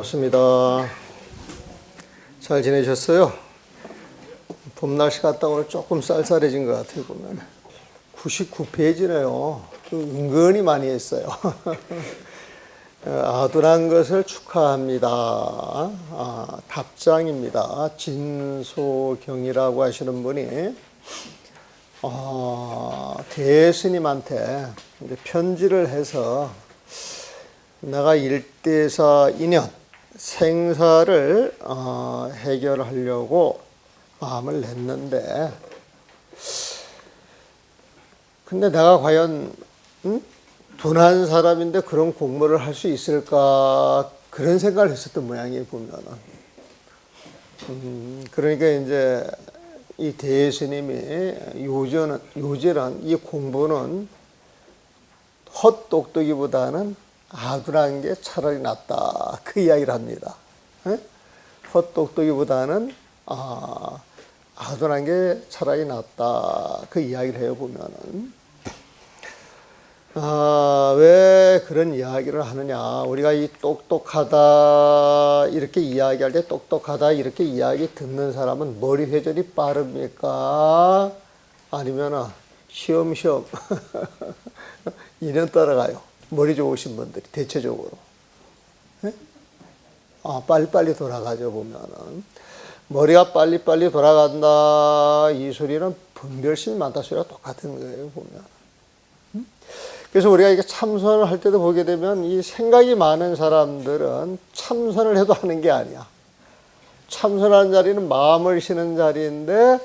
반갑습니다. 잘 지내셨어요? 봄 날씨 갔다 오늘 조금 쌀쌀해진 것 같아요. 보면 99페이지네요. 은근히 많이 했어요. 아둔한 것을 축하합니다. 답장입니다. 진소경이라고 하시는 분이 대스님한테 편지를 해서 내가 일대사 인연 생사를 해결하려고 마음을 냈는데, 근데 내가 과연 둔한 사람인데 그런 공부를 할 수 있을까, 그런 생각을 했었던 모양이에요. 보면은 그러니까 이제 이 대스님이 요즘은 이 공부는 헛똑똑이보다는 아둔한 게 차라리 낫다, 그 이야기를 합니다. 헛똑똑이보다는 아둔한 게 차라리 낫다, 그 이야기를 해요. 보면은 왜 그런 이야기를 하느냐, 우리가 이 똑똑하다 이렇게 이야기할 때 똑똑하다 이렇게 이야기 듣는 사람은 머리 회전이 빠릅니까, 아니면 시험시험 2년 따라가요? 머리 좋으신 분들이 대체적으로 빨리빨리 돌아가죠. 보면은 머리가 빨리빨리 돌아간다, 이 소리는 분별심이 많다 소리가 똑같은 거예요. 보면 그래서 우리가 이게 참선을 할 때도 보게 되면 이 생각이 많은 사람들은 참선을 해도 하는 게 아니야. 참선하는 자리는 마음을 쉬는 자리인데,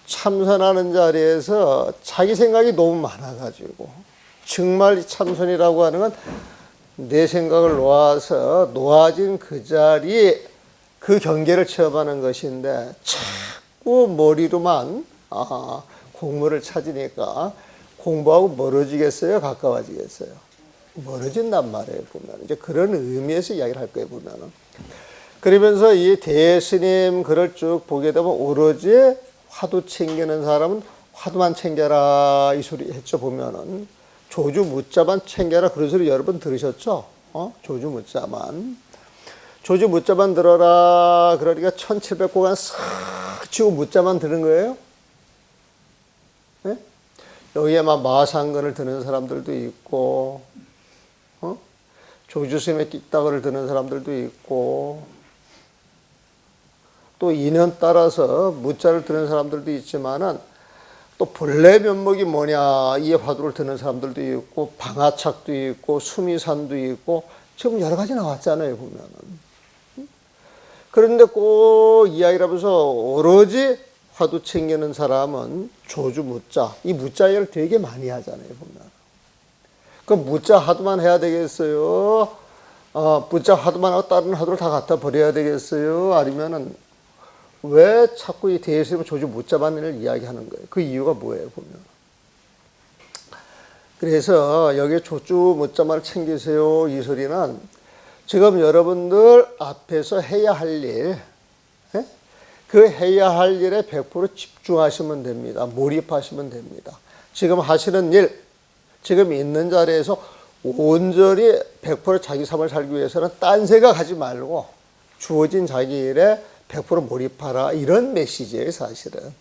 참선하는 자리에서 자기 생각이 너무 많아가지고, 정말 참선이라고 하는 건 내 생각을 놓아서 놓아진 그 자리에 그 경계를 체험하는 것인데, 자꾸 머리로만 공부를 찾으니까 공부하고 멀어지겠어요, 가까워지겠어요? 멀어진단 말이에요. 보면 이제 그런 의미에서 이야기를 할 거예요. 보면은 그러면서 이 대스님 글을 쭉 보게 되면 오로지 화두 챙기는 사람은 화두만 챙겨라, 이 소리 했죠. 보면은 조주 묻자만 챙겨라, 그런 소리 여러 번 들으셨죠? 조주 묻자만 들어라. 그러니까 1700고간 싹 치고 묻자만 들은 거예요. 네? 여기에 막 마상근을 드는 사람들도 있고, 조주스님의 띠따글을 드는 사람들도 있고, 또 인연 따라서 무자를 드는 사람들도 있지만은, 또 본래 면목이 뭐냐, 이 화두를 드는 사람들도 있고, 방아착도 있고, 수미산도 있고, 지금 여러 가지 나왔잖아요. 보면은. 그런데 꼭 이야기를 하면서 오로지 화두 챙기는 사람은 조주 무자, 이 무자 이야기를 되게 많이 하잖아요. 보면 그럼 무자 화두만 해야 되겠어요? 무자 화두만 하고 다른 화두를 다 갖다 버려야 되겠어요? 아니면은 왜 자꾸 이 대스님 조주 무자만을 이야기하는 거예요? 그 이유가 뭐예요? 보면 그래서 여기 조주 무자만을 챙기세요, 이 소리는 지금 여러분들 앞에서 해야 할 일, 그 해야 할 일에 100% 집중하시면 됩니다. 몰입하시면 됩니다. 지금 하시는 일, 지금 있는 자리에서 온전히 100% 자기 삶을 살기 위해서는 딴 생각하지 말고 주어진 자기 일에 100% 몰입하라, 이런 메시지예요. 사실은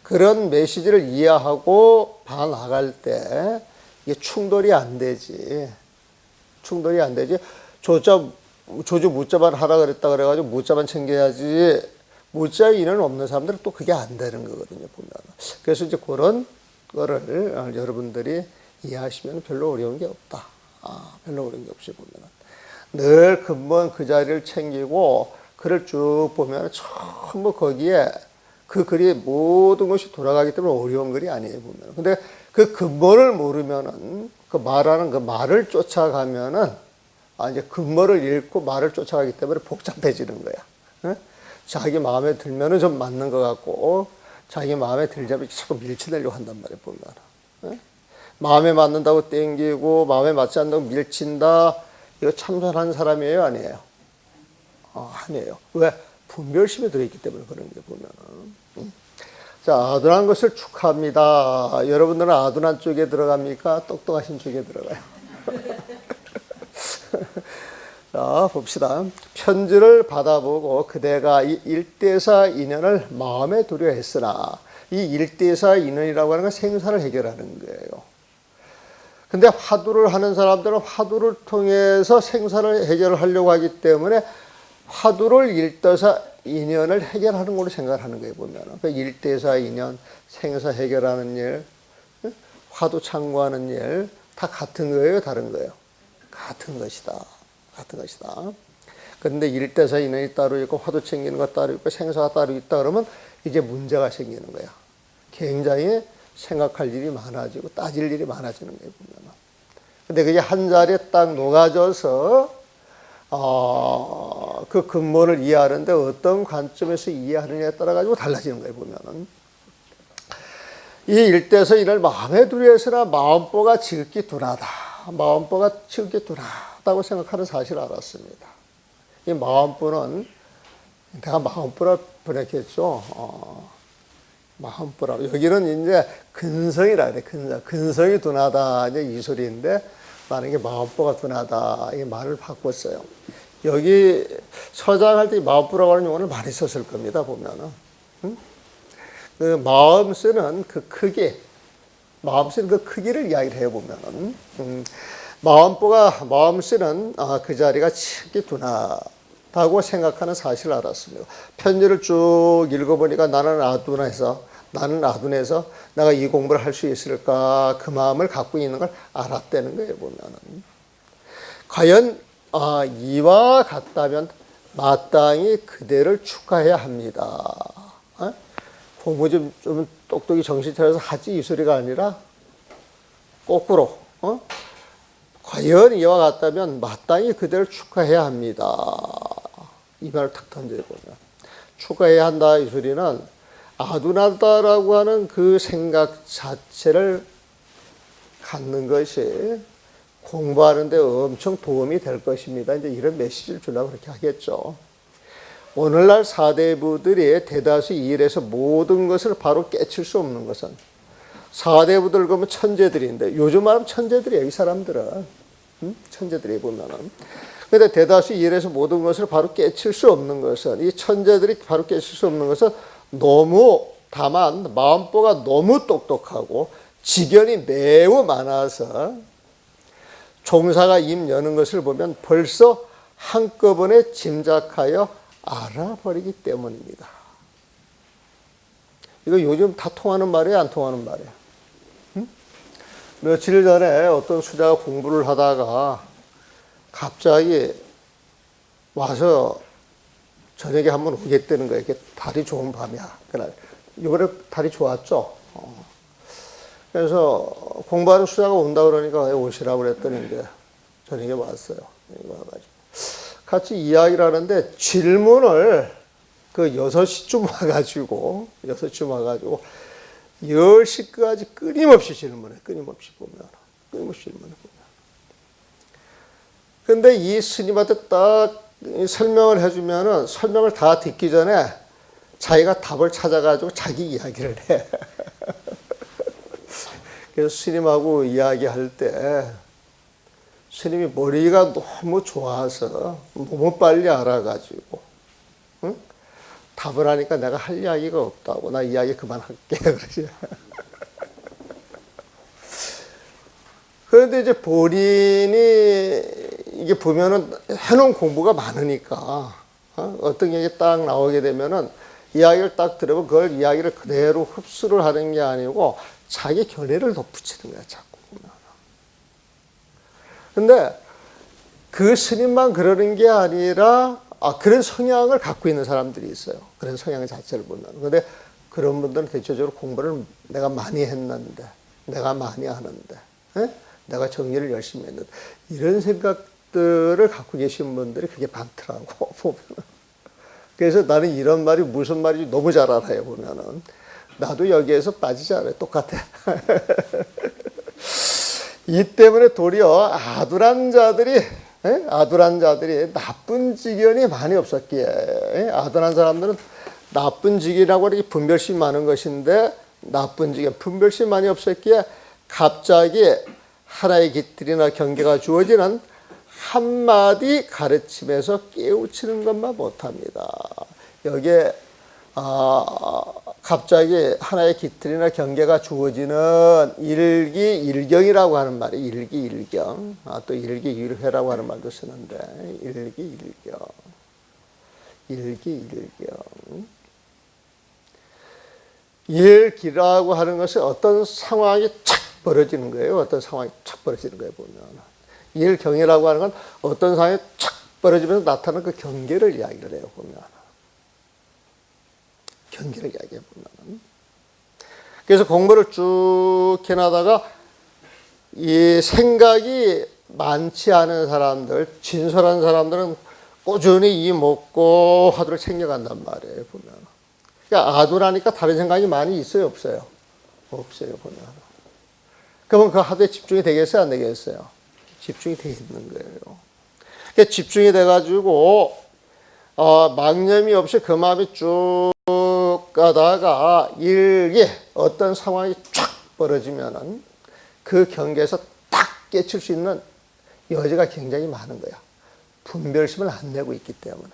그런 메시지를 이해하고 나아갈 때 이게 충돌이 안 되지. 조주 무자만 하라 그랬다 그래가지고 무자만 챙겨야지, 무자에 인연 없는 사람들은 또 그게 안 되는 거거든요. 보면 그래서 이제 그런 거를 여러분들이 이해하시면 별로 어려운 게 없다. 별로 어려운 게 없이 보면 늘 근본 그 자리를 챙기고 글을 쭉 보면 전부 거기에 그 글이 모든 것이 돌아가기 때문에 어려운 글이 아니에요. 보면 근데 그 근본을 모르면은, 그 말하는 그 말을 쫓아가면은 이제 근본을 잃고 말을 쫓아가기 때문에 복잡해지는 거야. 자기 마음에 들면은 좀 맞는 것 같고, 자기 마음에 들자면 자꾸 밀쳐내려고 한단 말이에요. 보면 마음에 맞는다고 땡기고 마음에 맞지 않는다고 밀친다. 이거 참선하는 사람이에요, 아니에요? 아니에요. 왜? 분별심이 들어있기 때문에 그런 게 보면은. 자, 아둔한 것을 축하합니다. 여러분들은 아둔한 쪽에 들어갑니까? 똑똑하신 쪽에 들어가요? 자, 봅시다. 편지를 받아보고 그대가 이 일대사 인연을 마음에 두려 했으나, 이 일대사 인연이라고 하는 건 생사를 해결하는 거예요. 근데 화두를 하는 사람들은 화두를 통해서 생사를 해결하려고 하기 때문에 화두를 일대사 인연을 해결하는 걸로 생각을 하는 거예요, 보면. 그 일대사 인연, 생사 해결하는 일, 화두 창구하는 일, 다 같은 거예요, 다른 거예요? 같은 것이다. 같은 것이다. 그런데 일대사 인연이 따로 있고 화두 챙기는 것 따로 있고 생사가 따로 있다 그러면 이제 문제가 생기는 거야. 굉장히 생각할 일이 많아지고 따질 일이 많아지는 거예요, 보면. 근데 그게 한 자리에 딱 녹아져서 그 근본을 이해하는데 어떤 관점에서 이해하느냐에 따라 가지고 달라지는 거예요, 보면은. 이 일대에서 이를 마음에 두려 했으나 마음보가 지극히 둔하다. 마음보가 지극히 둔하다고 생각하는 사실을 알았습니다. 이 마음보는 내가 마음보라 보냈겠죠. 마음보라. 여기는 이제 근성이라 그래. 근성이 둔하다. 이제 이 소리인데 나는 이게 마음보가 둔하다. 이 말을 바꿨어요. 여기 서장할 때 마음보라고 하는 용어를 많이 썼을 겁니다, 보면은. 그 마음 쓰는 그 크기, 마음 쓰는 그 크기를 이야기를 해보면은, 마음 쓰는 그 자리가 지극히 둔하다고 생각하는 사실을 알았습니다. 편지를 쭉 읽어보니까 나는 아둔해서 내가 이 공부를 할 수 있을까, 그 마음을 갖고 있는 걸 알았다는 거예요, 보면은. 과연 이와 같다면 마땅히 그대를 축하해야 합니다. 공부 좀 똑똑히 정신 차려서 하지, 이 소리가 아니라 거꾸로. 과연 이와 같다면 마땅히 그대를 축하해야 합니다. 이 말을 탁 던져보면. 축하해야 한다, 이 소리는 아둔하다라고 하는 그 생각 자체를 갖는 것이 공부하는데 엄청 도움이 될 것입니다. 이제 이런 메시지를 주려고 그렇게 하겠죠. 오늘날 사대부들이 대다수 이 일에서 모든 것을 바로 깨칠 수 없는 것은, 사대부들 그러면 천재들인데, 요즘 말하면 천재들이에요, 이 사람들은. 천재들이 보면은. 근데 대다수 이 일에서 모든 것을 바로 깨칠 수 없는 것은, 이 천재들이 바로 깨칠 수 없는 것은 다만 마음보가 너무 똑똑하고 지견이 매우 많아서 종사가 입 여는 것을 보면 벌써 한꺼번에 짐작하여 알아버리기 때문입니다. 이거 요즘 다 통하는 말이에요, 안 통하는 말이에요? 며칠 전에 어떤 수자가 공부를 하다가 갑자기 와서 저녁에 한번 오겠다는 거예요. 이게 달이 좋은 밤이야, 그날. 이번에 달이 좋았죠. 그래서 공부하는 수자가 온다 그러니까 오시라고 그랬더니 이제 저녁에 왔어요. 와가지고 같이 이야기를 하는데 질문을 그 6시쯤 와가지고 10시까지 끊임없이 질문해. 끊임없이 질문해. 근데 이 스님한테 딱 설명을 해주면은 설명을 다 듣기 전에 자기가 답을 찾아가지고 자기 이야기를 해. 그래서 스님하고 이야기할 때 스님이 머리가 너무 좋아서 너무 빨리 알아가지고 답을 하니까 내가 할 이야기가 없다고. 나 이야기 그만할게. 그러지. 그런데 이제 본인이 이게 보면은 해놓은 공부가 많으니까 어떤 얘기 딱 나오게 되면은 이야기를 딱 들으면 그걸 이야기를 그대로 흡수를 하는 게 아니고 자기 견해를 덧붙이는 거야, 자꾸. 근데 그 스님만 그러는 게 아니라 그런 성향을 갖고 있는 사람들이 있어요. 그런 성향 자체를 보면. 근데 그런 분들은 대체적으로 공부를 내가 많이 했는데, 내가 많이 하는데, 내가 정리를 열심히 했는데, 이런 생각들을 갖고 계신 분들이 그게 많더라고, 보면. 그래서 나는 이런 말이 무슨 말인지 너무 잘 알아요, 보면은. 나도 여기에서 빠지지 않아요. 똑같아. 이 때문에 도리어 아둔한 자들이 나쁜 지견이 많이 없었기에, 아둔한 사람들은 나쁜 지견이라고 하는 게 분별심이 많은 것인데, 나쁜 지견, 분별심이 많이 없었기에 갑자기 하나의 깃들이나 경계가 주어지는 한마디 가르침에서 깨우치는 것만 못합니다. 여기에 갑자기 하나의 기틀이나 경계가 주어지는 일기일경이라고 하는 말이 일기일경, 또 일기일회라고 하는 말도 쓰는데 일기일경, 일기일경. 일기라고 하는 것은 어떤 상황이 착 벌어지는 거예요. 어떤 상황이 착 벌어지는 거예요. 보면 일경이라고 하는 건 어떤 상황이 착 벌어지면서 나타나는 그 경계를 이야기를 해요. 보면 경계를 이야기해 보면. 그래서 공부를 쭉 해나다가 이 생각이 많지 않은 사람들, 진솔한 사람들은 꾸준히 이 먹고 하도록 챙겨간단 말이에요. 보면. 그러니까 아두라니까 다른 생각이 많이 있어요, 없어요? 없어요, 보면. 그러면 그 하도에 집중이 되겠어요, 안 되겠어요? 집중이 돼 있는 거예요. 그러니까 집중이 돼가지고 망념이 없이 그 마음이 쭉 가다가 일기 어떤 상황이 쫙 벌어지면은 그 경계에서 딱 깨칠 수 있는 여지가 굉장히 많은 거야. 분별심을 안 내고 있기 때문에.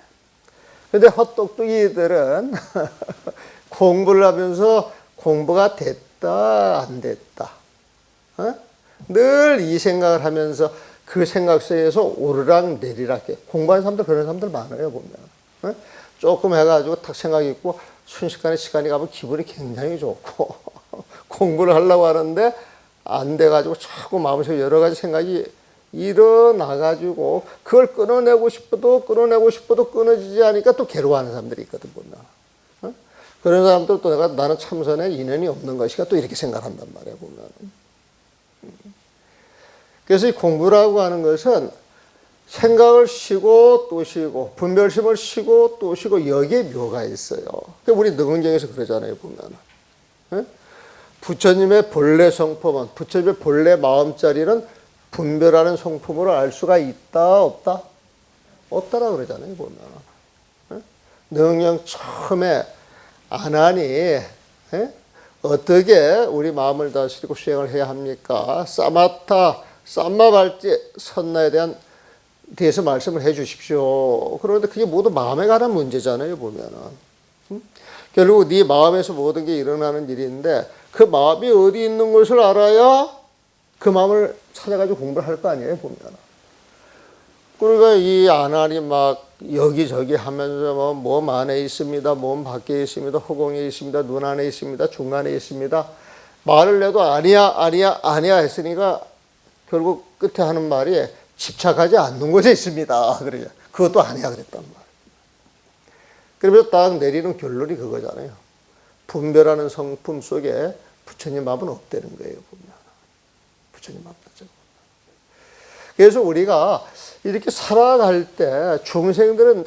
근데 헛똑똑이들은 공부를 하면서 공부가 됐다, 안 됐다. 늘 이 생각을 하면서 그 생각 속에서 오르락 내리락 해. 공부하는 사람들, 그런 사람들 많아요, 보면. 조금 해가지고 탁 생각이 있고 순식간에 시간이 가면 기분이 굉장히 좋고 공부를 하려고 하는데 안 돼가지고 자꾸 마음속에 여러 가지 생각이 일어나가지고 그걸 끊어내고 싶어도 끊어지지 않으니까 또 괴로워하는 사람들이 있거든, 보면. 그런 사람들 또 나는 참선에 인연이 없는 것이가 또 이렇게 생각한단 말이에요, 보면. 그래서 이 공부라고 하는 것은 생각을 쉬고 또 쉬고 분별심을 쉬고 또 쉬고 여기에 묘가 있어요. 우리 능은경에서 그러잖아요, 보면. 부처님의 본래 성품은, 부처님의 본래 마음자리는 분별하는 성품으로 알 수가 있다, 없다? 없다라 그러잖아요, 보면. 능은경 처음에 안 하니 어떻게 우리 마음을 다스리고 수행을 해야 합니까? 쌈마발제 선나에 대해서 말씀을 해 주십시오. 그런데 그게 모두 마음에 관한 문제잖아요, 보면은. 결국 네 마음에서 모든 게 일어나는 일인데 그 마음이 어디 있는 것을 알아야 그 마음을 찾아가지고 공부를 할 거 아니에요, 보면. 그러니까 이 안하니 막 여기저기 하면서 몸 안에 있습니다, 몸 밖에 있습니다, 허공에 있습니다, 눈 안에 있습니다, 중간에 있습니다. 말을 해도 아니야 했으니까 결국 끝에 하는 말이 집착하지 않는 곳에 있습니다. 그래. 그것도 아니야 그랬단 말이에요. 그러면서 딱 내리는 결론이 그거잖아요. 분별하는 성품 속에 부처님 마음은 없다는 거예요, 보면. 부처님 마음 없죠. 그래서 우리가 이렇게 살아갈 때 중생들은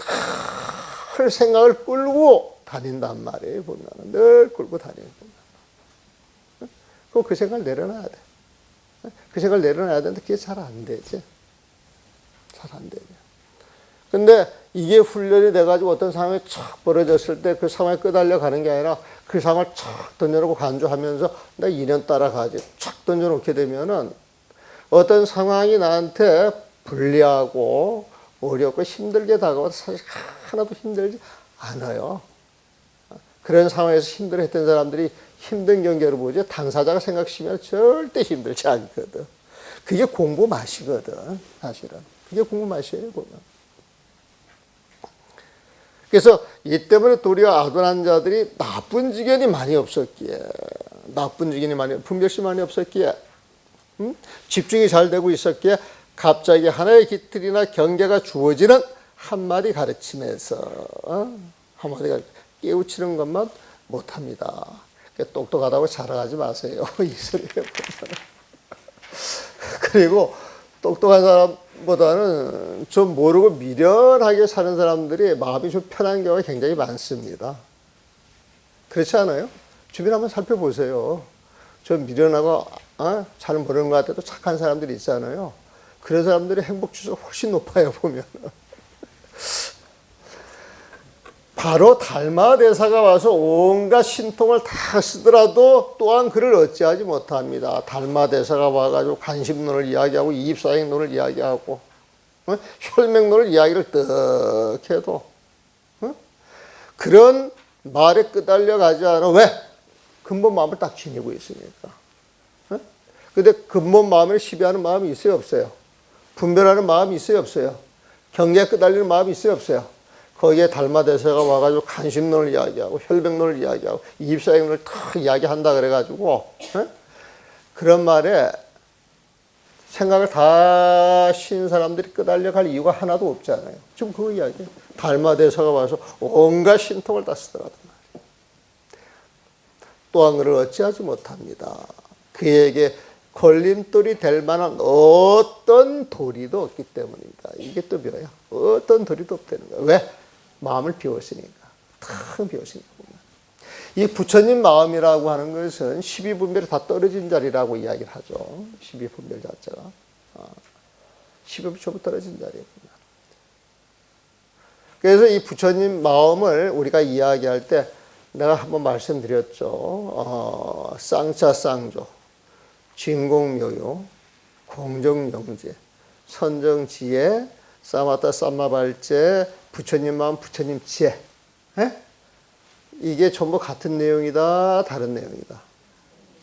늘 생각을 끌고 다닌단 말이에요, 보면. 늘 끌고 다니는 거예요. 그럼 그 생각을 내려놔야 돼. 그 생각을 내려놔야 되는데 그게 잘 안 되지. 잘 안 되죠. 근데 이게 훈련이 돼가지고 어떤 상황이 촥 벌어졌을 때 그 상황에 끄달려 가는 게 아니라 그 상황을 촥 던져놓고 간주하면서 나 2년 따라가지. 촥 던져놓게 되면은 어떤 상황이 나한테 불리하고 어렵고 힘들게 다가와도 사실 하나도 힘들지 않아요. 그런 상황에서 힘들어했던 사람들이 힘든 경계로 보지 당사자가 생각하시면 절대 힘들지 않거든. 그게 공부 맛이거든, 사실은. 그게 공부 맛이에요, 보면. 그래서 이 때문에 도리어 아둔한 자들이 나쁜 지견이 많이 없었기에, 분별심이 많이 없었기에, 집중이 잘 되고 있었기에 갑자기 하나의 기틀이나 경계가 주어지는 한마디 가르침에서 한마디가 깨우치는 것만 못합니다. 똑똑하다고 자랑하지 마세요. 이 소리를 보면. 그리고 똑똑한 사람보다는 좀 모르고 미련하게 사는 사람들이 마음이 좀 편한 경우가 굉장히 많습니다. 그렇지 않아요? 주변 한번 살펴보세요. 좀 미련하고 잘 모르는 것 같아도 착한 사람들이 있잖아요. 그런 사람들이 행복 지수가 훨씬 높아요, 보면. 바로 달마대사가 와서 온갖 신통을 다 쓰더라도 또한 그를 어찌하지 못합니다. 달마대사가 와가지고 관심론을 이야기하고 이입사행론을 이야기하고 혈맥론을 이야기를 떡 해도 그런 말에 끄달려 가지 않아. 왜? 근본 마음을 딱 지니고 있으니까. 근데 근본 마음을 시비하는 마음이 있어요, 없어요? 분별하는 마음이 있어요, 없어요? 경계에 끄달리는 마음이 있어요, 없어요? 거기에 달마대사가 와가지고 간심론을 이야기하고 혈맥론을 이야기하고 이입사행론을 다 이야기한다 그래가지고 그런 말에 생각을 다 신 사람들이 끄달려 갈 이유가 하나도 없잖아요. 지금 그거 이야기해요. 달마대사가 와서 온갖 신통을 다 쓰더라고요. 또한 그를 어찌하지 못합니다. 그에게 걸림돌이 될 만한 어떤 도리도 없기 때문입니다. 이게 또 뭐야? 어떤 도리도 없다는 거야. 왜? 마음을 비웠으니까. 탁 비웠으니까. 이 부처님 마음이라고 하는 것은 12분별이 다 떨어진 자리라고 이야기를 하죠. 12분별 자체가. 12분별 전부 떨어진 자리예요. 그래서 이 부처님 마음을 우리가 이야기할 때 내가 한번 말씀드렸죠. 쌍차 쌍조, 진공묘요, 공정영재, 선정지혜, 사마타 쌈마발제, 부처님 마음, 부처님 지혜. 이게 전부 같은 내용이다, 다른 내용이다.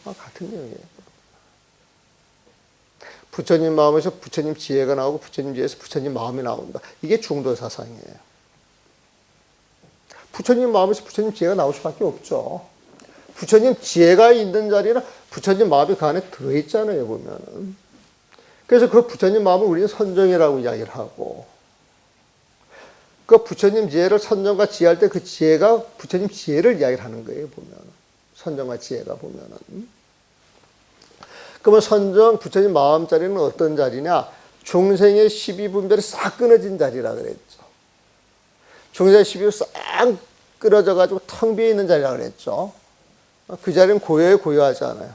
같은 내용이에요. 부처님 마음에서 부처님 지혜가 나오고 부처님 지혜에서 부처님 마음이 나온다. 이게 중도 사상이에요. 부처님 마음에서 부처님 지혜가 나올 수밖에 없죠. 부처님 지혜가 있는 자리는 부처님 마음이 그 안에 들어있잖아요, 보면은. 그래서 그 부처님 마음을 우리는 선정이라고 이야기를 하고, 그 부처님 지혜를 선정과 지혜할 때 그 지혜가 부처님 지혜를 이야기를 하는 거예요, 보면은. 선정과 지혜가 보면은. 그러면 선정, 부처님 마음 자리는 어떤 자리냐? 중생의 12분별이 싹 끊어진 자리라 그랬죠. 중생의 12분별이 싹 끊어져가지고 텅 비어 있는 자리라 그랬죠. 그 자리는 고요하지 않아요.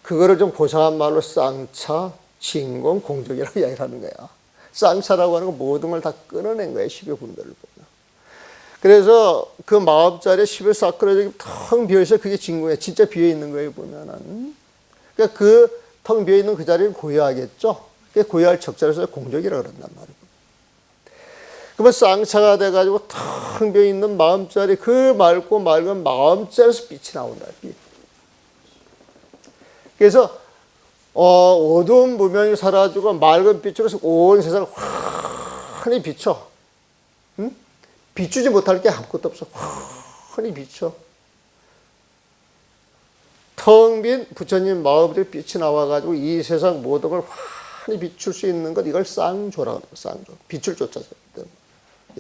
그거를 좀 고상한 말로 쌍차, 진공, 공정이라고 이야기를 하는 거야. 쌍차라고 하는 건 모든 걸 다 끊어낸 거예요. 12분별을 보면. 그래서 그 마음 자리에 12을 싹 끊어지고 텅 비어있어요. 그게 진공이에요. 진짜 비어있는 거예요, 보면은. 그러니까 그 텅 비어있는 그 자리를 고요하겠죠. 그게 고요할 적절해서 공정이라고 그런단 말이에요. 그러면 쌍차가 돼가지고 텅 비어있는 마음자리, 그 맑고 맑은 마음자리에서 빛이 나온다. 빛. 그래서 어두운 무명이 사라지고 맑은 빛으로 온 세상을 환히 비춰. 응? 비추지 못할 게 아무것도 없어. 환히 비춰. 텅 빈 부처님 마음에 빛이 나와가지고 이 세상 모든 걸 환히 비출 수 있는 것, 이걸 쌍조라고 합니다. 쌍조. 빛을 쫓아서.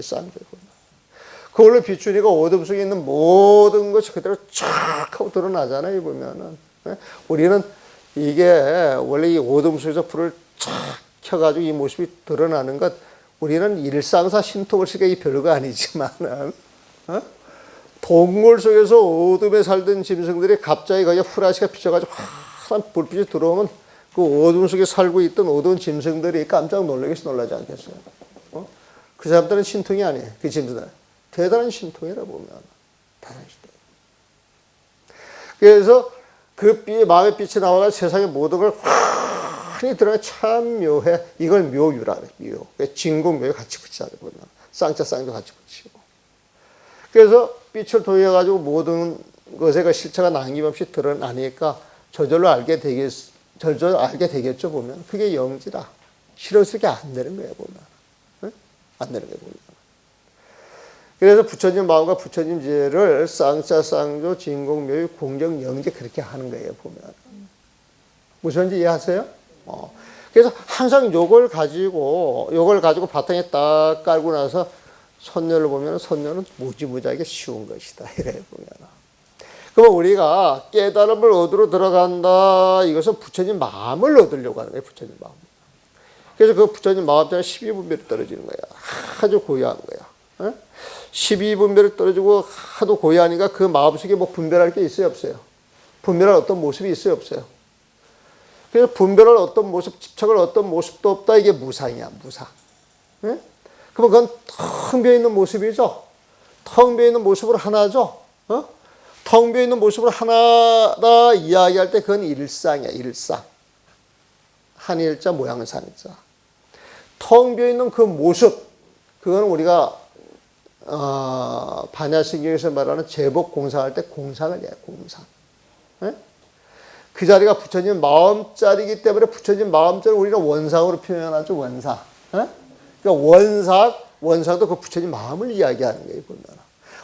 쌍조예요. 그걸로 비추니까 어둠 속에 있는 모든 것이 그대로 쫙 하고 드러나잖아요, 보면은. 우리는 이게 원래 이 어둠 속에서 불을 쫙 켜가지고 이 모습이 드러나는 것, 우리는 일상사 신통을 쓰기가 별거 아니지만은, 동굴 속에서 어둠에 살던 짐승들이 갑자기 거기에 후라시가 비춰가지고 환한 불빛이 들어오면 그 어둠 속에 살고 있던 어두운 짐승들이 깜짝 놀라겠어, 놀라지 않겠어요? 그 사람들은 신통이 아니에요. 그 짐승들은. 대단한 신통이라 보면. 대단한 신통. 그래서 그 마음의 빛이 나와서 세상의 모든 걸 환히 드러내 참 묘해. 이걸 묘유라 그래. 묘. 진공 묘유 같이 붙이자 보면. 쌍자 쌍조 같이 붙이고. 그래서 빛을 도해가지고 모든 것의 그 실체가 남김없이 드러나니까 저절로 알게 되겠죠, 보면. 그게 영지라. 실현스럽게 안 되는 거예요, 보면. 안 되는 거예요, 보면. 그래서 부처님 마음과 부처님 지혜를 쌍자, 쌍조, 진공, 묘유, 공정, 영재 그렇게 하는 거예요, 보면. 무슨 말인지 이해하세요? 그래서 항상 요걸 가지고 바탕에 딱 깔고 나서 선녀를 보면 선녀는 무지무지하게 쉬운 것이다. 이래요, 보면. 그러면 우리가 깨달음을 얻으러 들어간다. 이것은 부처님 마음을 얻으려고 하는 거예요, 부처님 마음. 그래서 그 부처님 마음자는 12분별이 떨어지는 거야. 아주 고요한 거야. 12분별이 떨어지고 하도 고요하니까 그 마음속에 뭐 분별할 게 있어요, 없어요? 분별할 어떤 모습이 있어요, 없어요? 그래서 분별할 어떤 모습, 집착할 어떤 모습도 없다. 이게 무상이야, 무상. 그러면 그건 텅 비어있는 모습이죠. 텅 비어있는 모습으로 하나죠. 텅 비어있는 모습으로 하나다 이야기할 때 그건 일상이야, 일상. 한일자, 모양상자. 텅 비어있는 그 모습, 그거는 우리가 반야신경에서 말하는 제복 공상할 때 공상을 해요. 공상. 네? 그 자리가 부처님 마음자리이기 때문에 부처님 마음자리를 우리는 원상으로 표현하죠. 원상. 네? 그러니까 원상도 그 부처님 마음을 이야기하는 거예요. 보면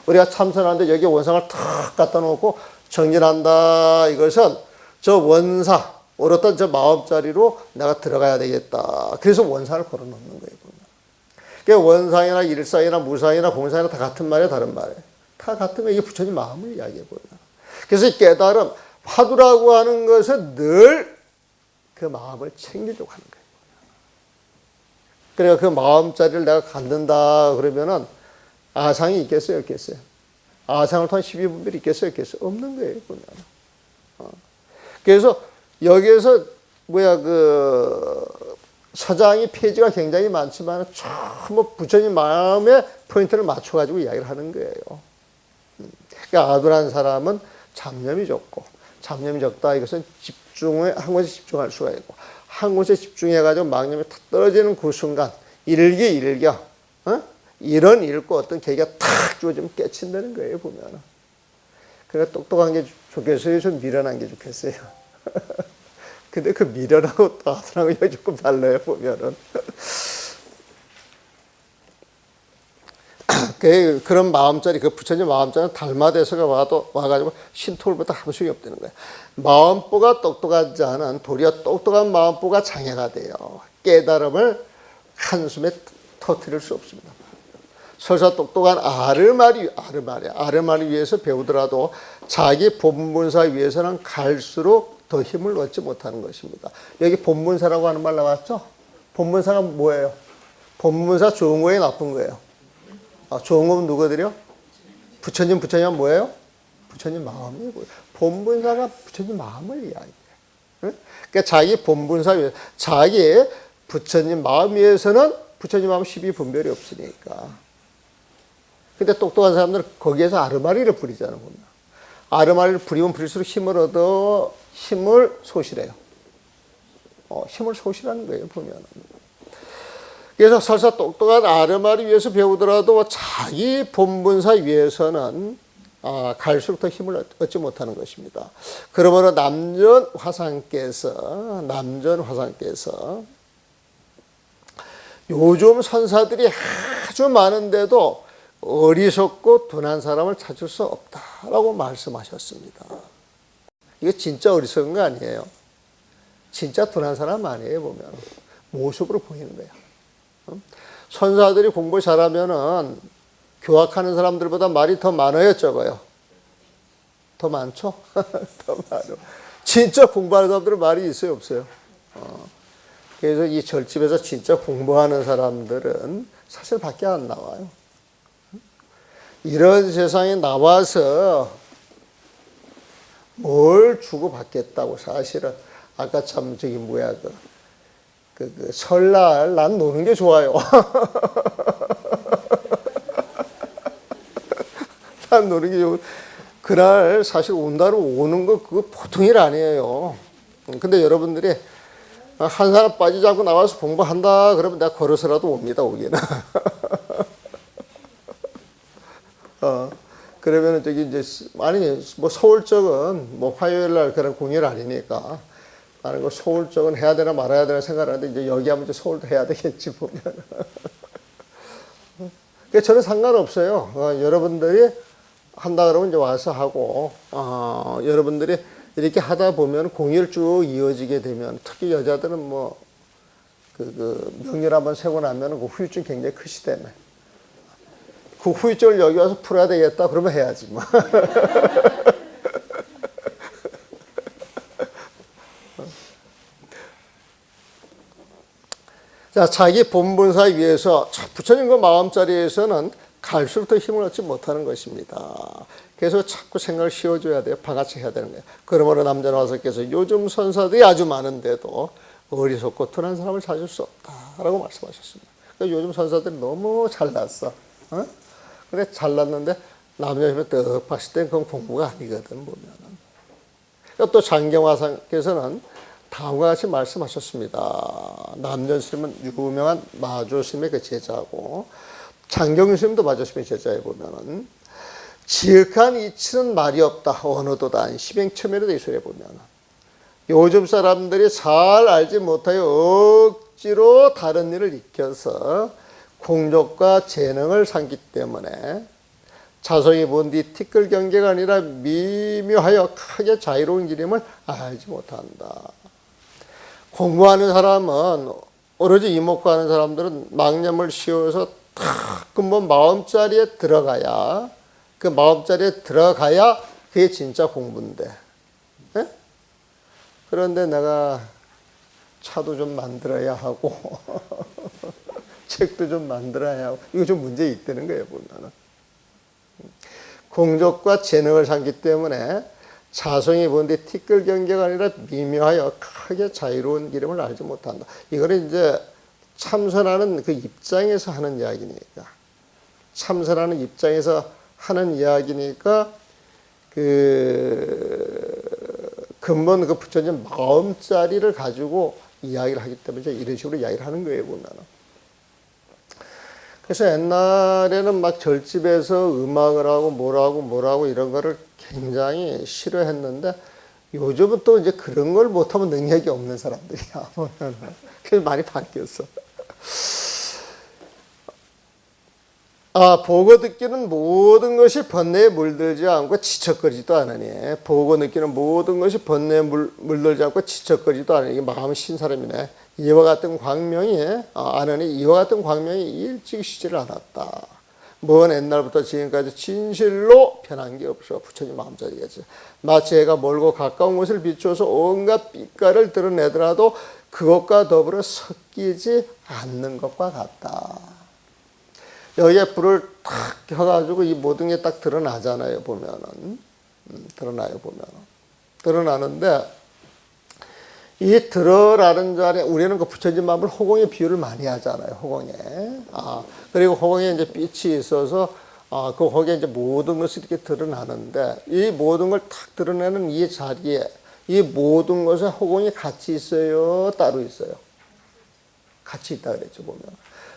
우리가 참선하는데 여기 원상을 탁 갖다 놓고 정진한다. 이것은 저 원상, 어떤 저 마음자리로 내가 들어가야 되겠다. 그래서 원상을 걸어 놓는 거예요. 보면. 그러니까 원상이나 일상이나 무상이나 공상이나 다 같은 말이에요. 다른 말이에요. 다 같은 거예요. 이게 부처님 마음을 이야기해 보면. 그래서 이 깨달음, 화두라고 하는 것은 늘 그 마음을 챙기려고 하는 거예요. 그러니까 그 마음자리를 내가 갖는다 그러면은 아상이 있겠어요? 없겠어요? 아상을 통한 12분별이 있겠어요? 없겠어요? 없는 거예요. 보면. 그래서 여기에서 서장이 페이지가 굉장히 많지만 전부 부처님 마음의 포인트를 맞춰가지고 이야기를 하는 거예요. 그러니까 아둔한 사람은 잡념이 적고, 잡념이 적다 이것은 한 곳에 집중할 수가 있고, 한 곳에 집중해가지고 망념이 탁 떨어지는 그 순간 일기 이런 읽고 어떤 계기가 탁 주어지면 깨친다는 거예요. 보면. 그러니까 똑똑한 게 좋겠어요? 좀 미련한 게 좋겠어요? 근데 그 미련하고 따뜻하고 조금 달라요. 보면은. 그런 마음자리, 그 부처님 마음자리는 달마대서가 와가지고 신토울보다 아무 소용이 없다는 거예요. 마음보가 똑똑하지 않은 도리어 똑똑한 마음보가 장애가 돼요. 깨달음을 한숨에 터뜨릴 수 없습니다. 설사 똑똑한 아르마리 위해서 배우더라도 자기 본문사 위해서는 갈수록 더 힘을 얻지 못하는 것입니다. 여기 본문사라고 하는 말 나왔죠? 본문사가 뭐예요? 본문사 좋은 거예요? 나쁜 거예요? 좋은 거면 누구들이요? 부처님은 뭐예요? 부처님 마음이고. 본문사가 부처님 마음을 이야기해요. 그러니까 자기 본문사 위해서, 자기 부처님 마음 위해서는 부처님 마음 12분별이 없으니까. 근데 똑똑한 사람들은 거기에서 아르마리를 부리잖아요. 보면. 아르마리를 부리면 부릴수록 힘을 소실해요. 힘을 소실하는 거예요. 보면. 그래서 설사 똑똑한 아르마리 위해서 배우더라도 자기 본분사 위해서는 갈수록 더 힘을 얻지 못하는 것입니다. 그러므로 남전 화상께서 요즘 선사들이 아주 많은데도 어리석고 둔한 사람을 찾을 수 없다라고 말씀하셨습니다. 이거 진짜 어리석은 거 아니에요. 진짜 둔한 사람 아니에요. 보면 모습으로 보이는 거예요. 선사들이 공부 잘하면은 교학하는 사람들보다 말이 더 많아요, 적어요? 더 많죠? 더 많아. 진짜 공부하는 사람들은 말이 있어요, 없어요? 그래서 이 절집에서 진짜 공부하는 사람들은 사실 밖에 안 나와요. 이런 세상에 나와서 뭘 주고받겠다고 사실은 아까 참 설날 난 노는 게 좋아요. 난 노는 게 좋고 그날 사실 온다로 오는 거 그거 보통 일 아니에요. 근데 여러분들이 한 사람 빠지지 않고 나와서 공부한다 그러면 내가 걸어서라도 옵니다. 오기는. 그러면 서울 쪽은 화요일 날 그런 공휴일 아니니까 나는 서울 쪽은 해야 되나 말아야 되나 생각하는데 이제 여기 하면 서울도 해야 되겠지 보면. 저는 상관없어요. 여러분들이 한다 그러면 이제 와서 하고 여러분들이 이렇게 하다 보면 공휴일 쭉 이어지게 되면 특히 여자들은 명절 한번 세고 나면 그 후유증 굉장히 크시다며. 그 후유증을 여기 와서 풀어야 되겠다 그러면 해야지 뭐. 자, 자기 본분사 위해서 부처님과 마음자리에서는 갈수록 더 힘을 얻지 못하는 것입니다. 그래서 자꾸 생각을 씌워줘야 돼요. 바같이 해야 되는 거예요. 그러므로 남전화사께서 요즘 선사들이 아주 많은데도 어리석고 둔한 사람을 찾을 수 없다라고 말씀하셨습니다. 그러니까 요즘 선사들이 너무 잘났어. 근데 잘났는데 남녀심에 떡 봤을 땐 그건 공부가 아니거든 보면은. 또 장경화사께서는 다음과 같이 말씀하셨습니다. 남전 스님은 유명한 마조 스님의 그 제자고, 장경윤 스님도 마조 스님의 제자에 보면은, 지극한 이치는 말이 없다. 언어도다. 시행처멸이다. 이 소리에 보면 요즘 사람들이 잘 알지 못하여 억지로 다른 일을 익혀서 공적과 재능을 삼기 때문에 자성이 뭔디 티끌 경계가 아니라 미묘하여 크게 자유로운 기림을 알지 못한다. 공부하는 사람은 오로지 이목구하는 사람들은 망념을 씌워서 탁 근본 마음자리에 들어가야, 그 마음자리에 들어가야 그게 진짜 공부인데. 네? 그런데 내가 차도 좀 만들어야 하고 책도 좀 만들어야 하고 이거 좀 문제 있다는 거예요. 보면은 공적과 재능을 삼기 때문에 자성이 뭔데 티끌 경계가 아니라 미묘하여 크게 자유로운 기름을 알지 못한다. 이거는 이제 참선하는 그 입장에서 하는 이야기니까, 참선하는 입장에서 하는 이야기니까 그 근본 그 부처님 마음자리를 가지고 이야기를 하기 때문에 이런 식으로 이야기를 하는 거예요, 보면은. 그래서 옛날에는 막 절집에서 음악을 하고 뭐라고 이런 거를 굉장히 싫어했는데 요즘은 또 이제 그런 걸 못하면 능력이 없는 사람들이야. 그래서 많이 바뀌었어. 보고 듣기는 모든 것이 번뇌에 물들지 않고 지척거리지도 않으니, 보고 느끼는 모든 것이 번뇌에 물들지 않고 지척거리지도 않으니, 이게 마음이 신 사람이네. 이와 같은 광명이 아느니 이와 같은 광명이 일찍 쉬지를 않았다. 먼 옛날부터 지금까지 진실로 변한 게 없어. 부처님 마음자리겠지. 마치 해가 멀고 가까운 곳을 비추어서 온갖 빛깔을 드러내더라도 그것과 더불어 섞이지 않는 것과 같다. 여기에 불을 탁 켜가지고 이 모든 게 딱 드러나잖아요, 보면은. 드러나요, 보면은. 드러나는데, 이 드러나는 자리에 우리는 그 부처님 마음을 호공에 비유를 많이 하잖아요, 호공에. 그리고 호공에 이제 빛이 있어서, 그 거기에 이제 모든 것이 이렇게 드러나는데, 이 모든 걸 탁 드러내는 이 자리에, 이 모든 것에 호공이 같이 있어요, 따로 있어요? 같이 있다 그랬죠, 보면.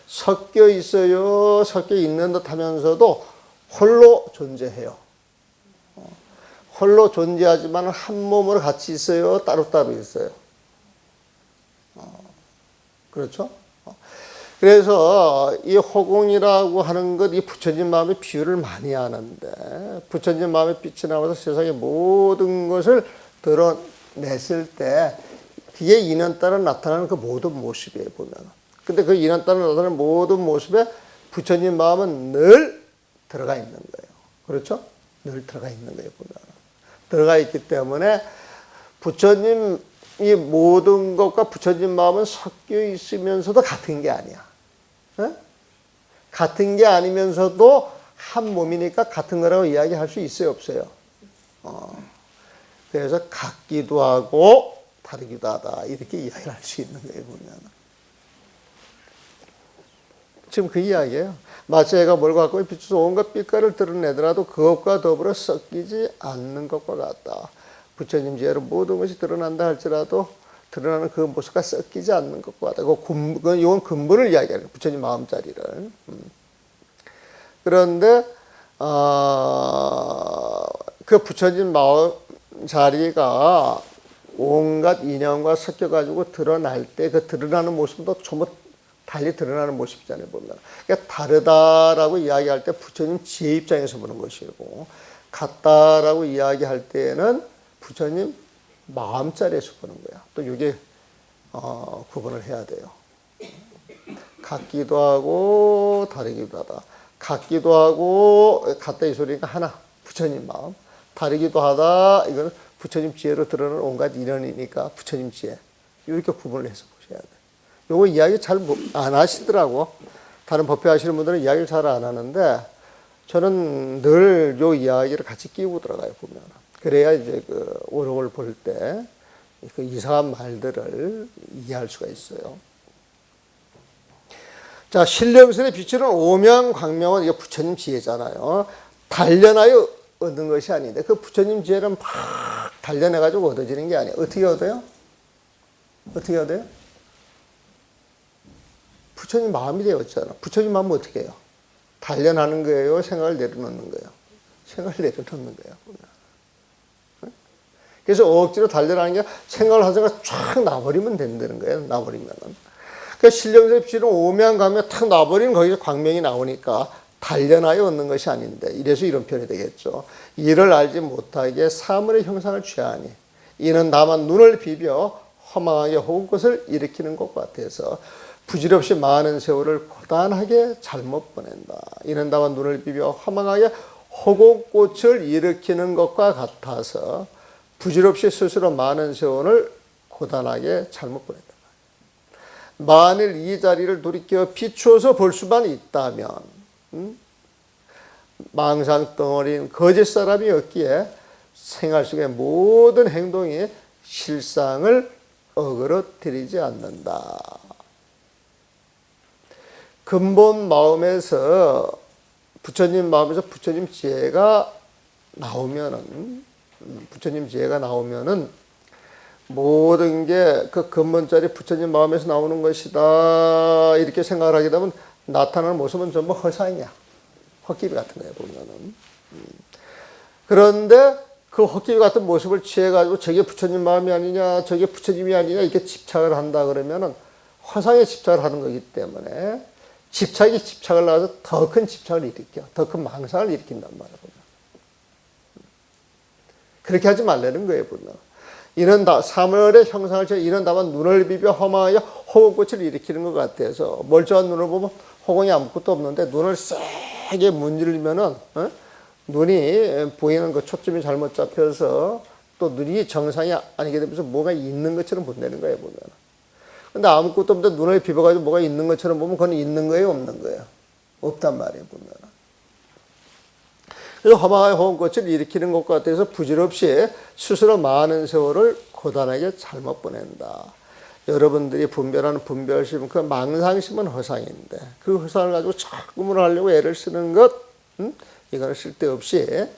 섞여 있어요. 섞여 있는 듯 하면서도 홀로 존재해요. 홀로 존재하지만 한 몸으로 같이 있어요. 따로따로 있어요. 그렇죠? 그래서 이 호공이라고 하는 것, 이 부처님 마음의 비유를 많이 하는데, 부처님 마음의 빛이 나와서 세상의 모든 것을 드러냈을 때, 그게 인연 따라 나타나는 그 모든 모습이에요, 보면. 근데 그 인연 따라 나타나는 모든 모습에 부처님 마음은 늘 들어가 있는 거예요. 그렇죠? 늘 들어가 있는 거예요, 보면. 들어가 있기 때문에 부처님 이 모든 것과 부처님 마음은 섞여 있으면서도 같은 게 아니야. 네? 같은 게 아니면서도 한 몸이니까 같은 거라고 이야기할 수 있어요, 없어요? 그래서 같기도 하고 다르기도 하다. 이렇게 이야기를 할 수 있는 거예요, 보면. 지금 그 이야기예요. 마치 해가 멀고 가까이 비춰서 온갖 빛깔을 드러내더라도 그것과 더불어 섞이지 않는 것과 같다. 부처님 지혜로 모든 것이 드러난다 할지라도 드러나는 그 모습과 섞이지 않는 것과 같다. 이건 근본을 이야기하는 거예요. 부처님 마음자리를. 그런데 그 부처님 마음자리가 온갖 인연과 섞여가지고 드러날 때 그 드러나는 모습도 전부 달리 드러나는 모습이잖아요, 보면. 그러니까 다르다라고 이야기할 때 부처님 지혜 입장에서 보는 것이고, 같다라고 이야기할 때는 부처님 마음자리에서 보는 거야. 또 이게 구분을 해야 돼요. 같기도 하고 다르기도 하다. 같기도 하고 같다 이 소리가 하나, 부처님 마음. 다르기도 하다, 이거는 부처님 지혜로 드러나는 온갖 인연이니까 부처님 지혜. 이렇게 구분을 해서 보셔야 돼요. 요거 이야기 잘 안 하시더라고. 다른 법회 하시는 분들은 이야기를 잘 안 하는데, 저는 늘 요 이야기를 같이 끼고 들어가요, 보면. 그래야 이제 그 오록을 볼 때 그 이상한 말들을 이해할 수가 있어요. 자, 신령선에 비추는 오명광명은 이게 부처님 지혜잖아요. 단련하여 얻는 것이 아닌데, 그 부처님 지혜는 막 단련해가지고 얻어지는 게 아니에요. 어떻게 얻어요? 어떻게 해야 돼요? 부처님 마음이 되었잖아. 부처님 마음은 어떻게 해요? 단련하는 거예요? 생각을 내려놓는 거예요? 생각을 내려놓는 거예요. 그래서 억지로 단련하는 게 생각을 하다가 쫙 놔버리면 된다는 거예요. 놔버리면은. 그러니까 신령섭씨는 오면 가면 탁 놔버리면 거기서 광명이 나오니까 단련하여 얻는 것이 아닌데, 이래서 이런 표현이 되겠죠. 이를 알지 못하게 사물의 형상을 취하니 이는 다만 눈을 비벼 허망하게 혹은 것을 일으키는 것 같아서 부질없이 많은 세월을 고단하게 잘못 보낸다. 이는 다만 눈을 비벼 허망하게 허공꽃을 일으키는 것과 같아서 부질없이 스스로 많은 세월을 고단하게 잘못 보낸다. 만일 이 자리를 돌이켜 비추어서 볼 수만 있다면 망상덩어리인 거짓 사람이었기에 생활 속의 모든 행동이 실상을 어그러뜨리지 않는다. 근본 마음에서 부처님 마음에서 부처님 지혜가 나오면은 모든 게 그 근본자리 부처님 마음에서 나오는 것이다 이렇게 생각을 하게 되면 나타나는 모습은 전부 허상이야. 헛기비 같은 거예요, 보면은. 그런데 그 헛기비 같은 모습을 취해가지고 저게 부처님 마음이 아니냐, 저게 부처님이 아니냐 이렇게 집착을 한다 그러면은 허상에 집착을 하는 거기 때문에 집착이 집착을 나와서 더 큰 집착을 일으켜, 더 큰 망상을 일으킨단 말이에요. 그렇게 하지 말라는 거예요, 보면. 이는 사물의 형상을 채 이는 다만 눈을 비벼 허망하여 허공꽃을 일으키는 것 같아서 멀쩡한 눈을 보면 허공이 아무것도 없는데 눈을 세게 문지르면은 눈이 보이는 그 초점이 잘못 잡혀서 또 눈이 정상이 아니게 되면서 뭐가 있는 것처럼 본다는 거예요, 보면. 근데 아무것도 없는데 눈을 비벼가지고 뭐가 있는 것처럼 보면 그건 있는 거예요, 없는 거예요? 없단 말이에요, 보면. 그래서 허망하게 허공꽃을 일으키는 것 같아서 부질없이 스스로 많은 세월을 고단하게 잘못 보낸다. 여러분들이 분별하는 분별심, 그 망상심은 허상인데 그 허상을 가지고 자꾸만 하려고 애를 쓰는 것, 이거는 쓸데없이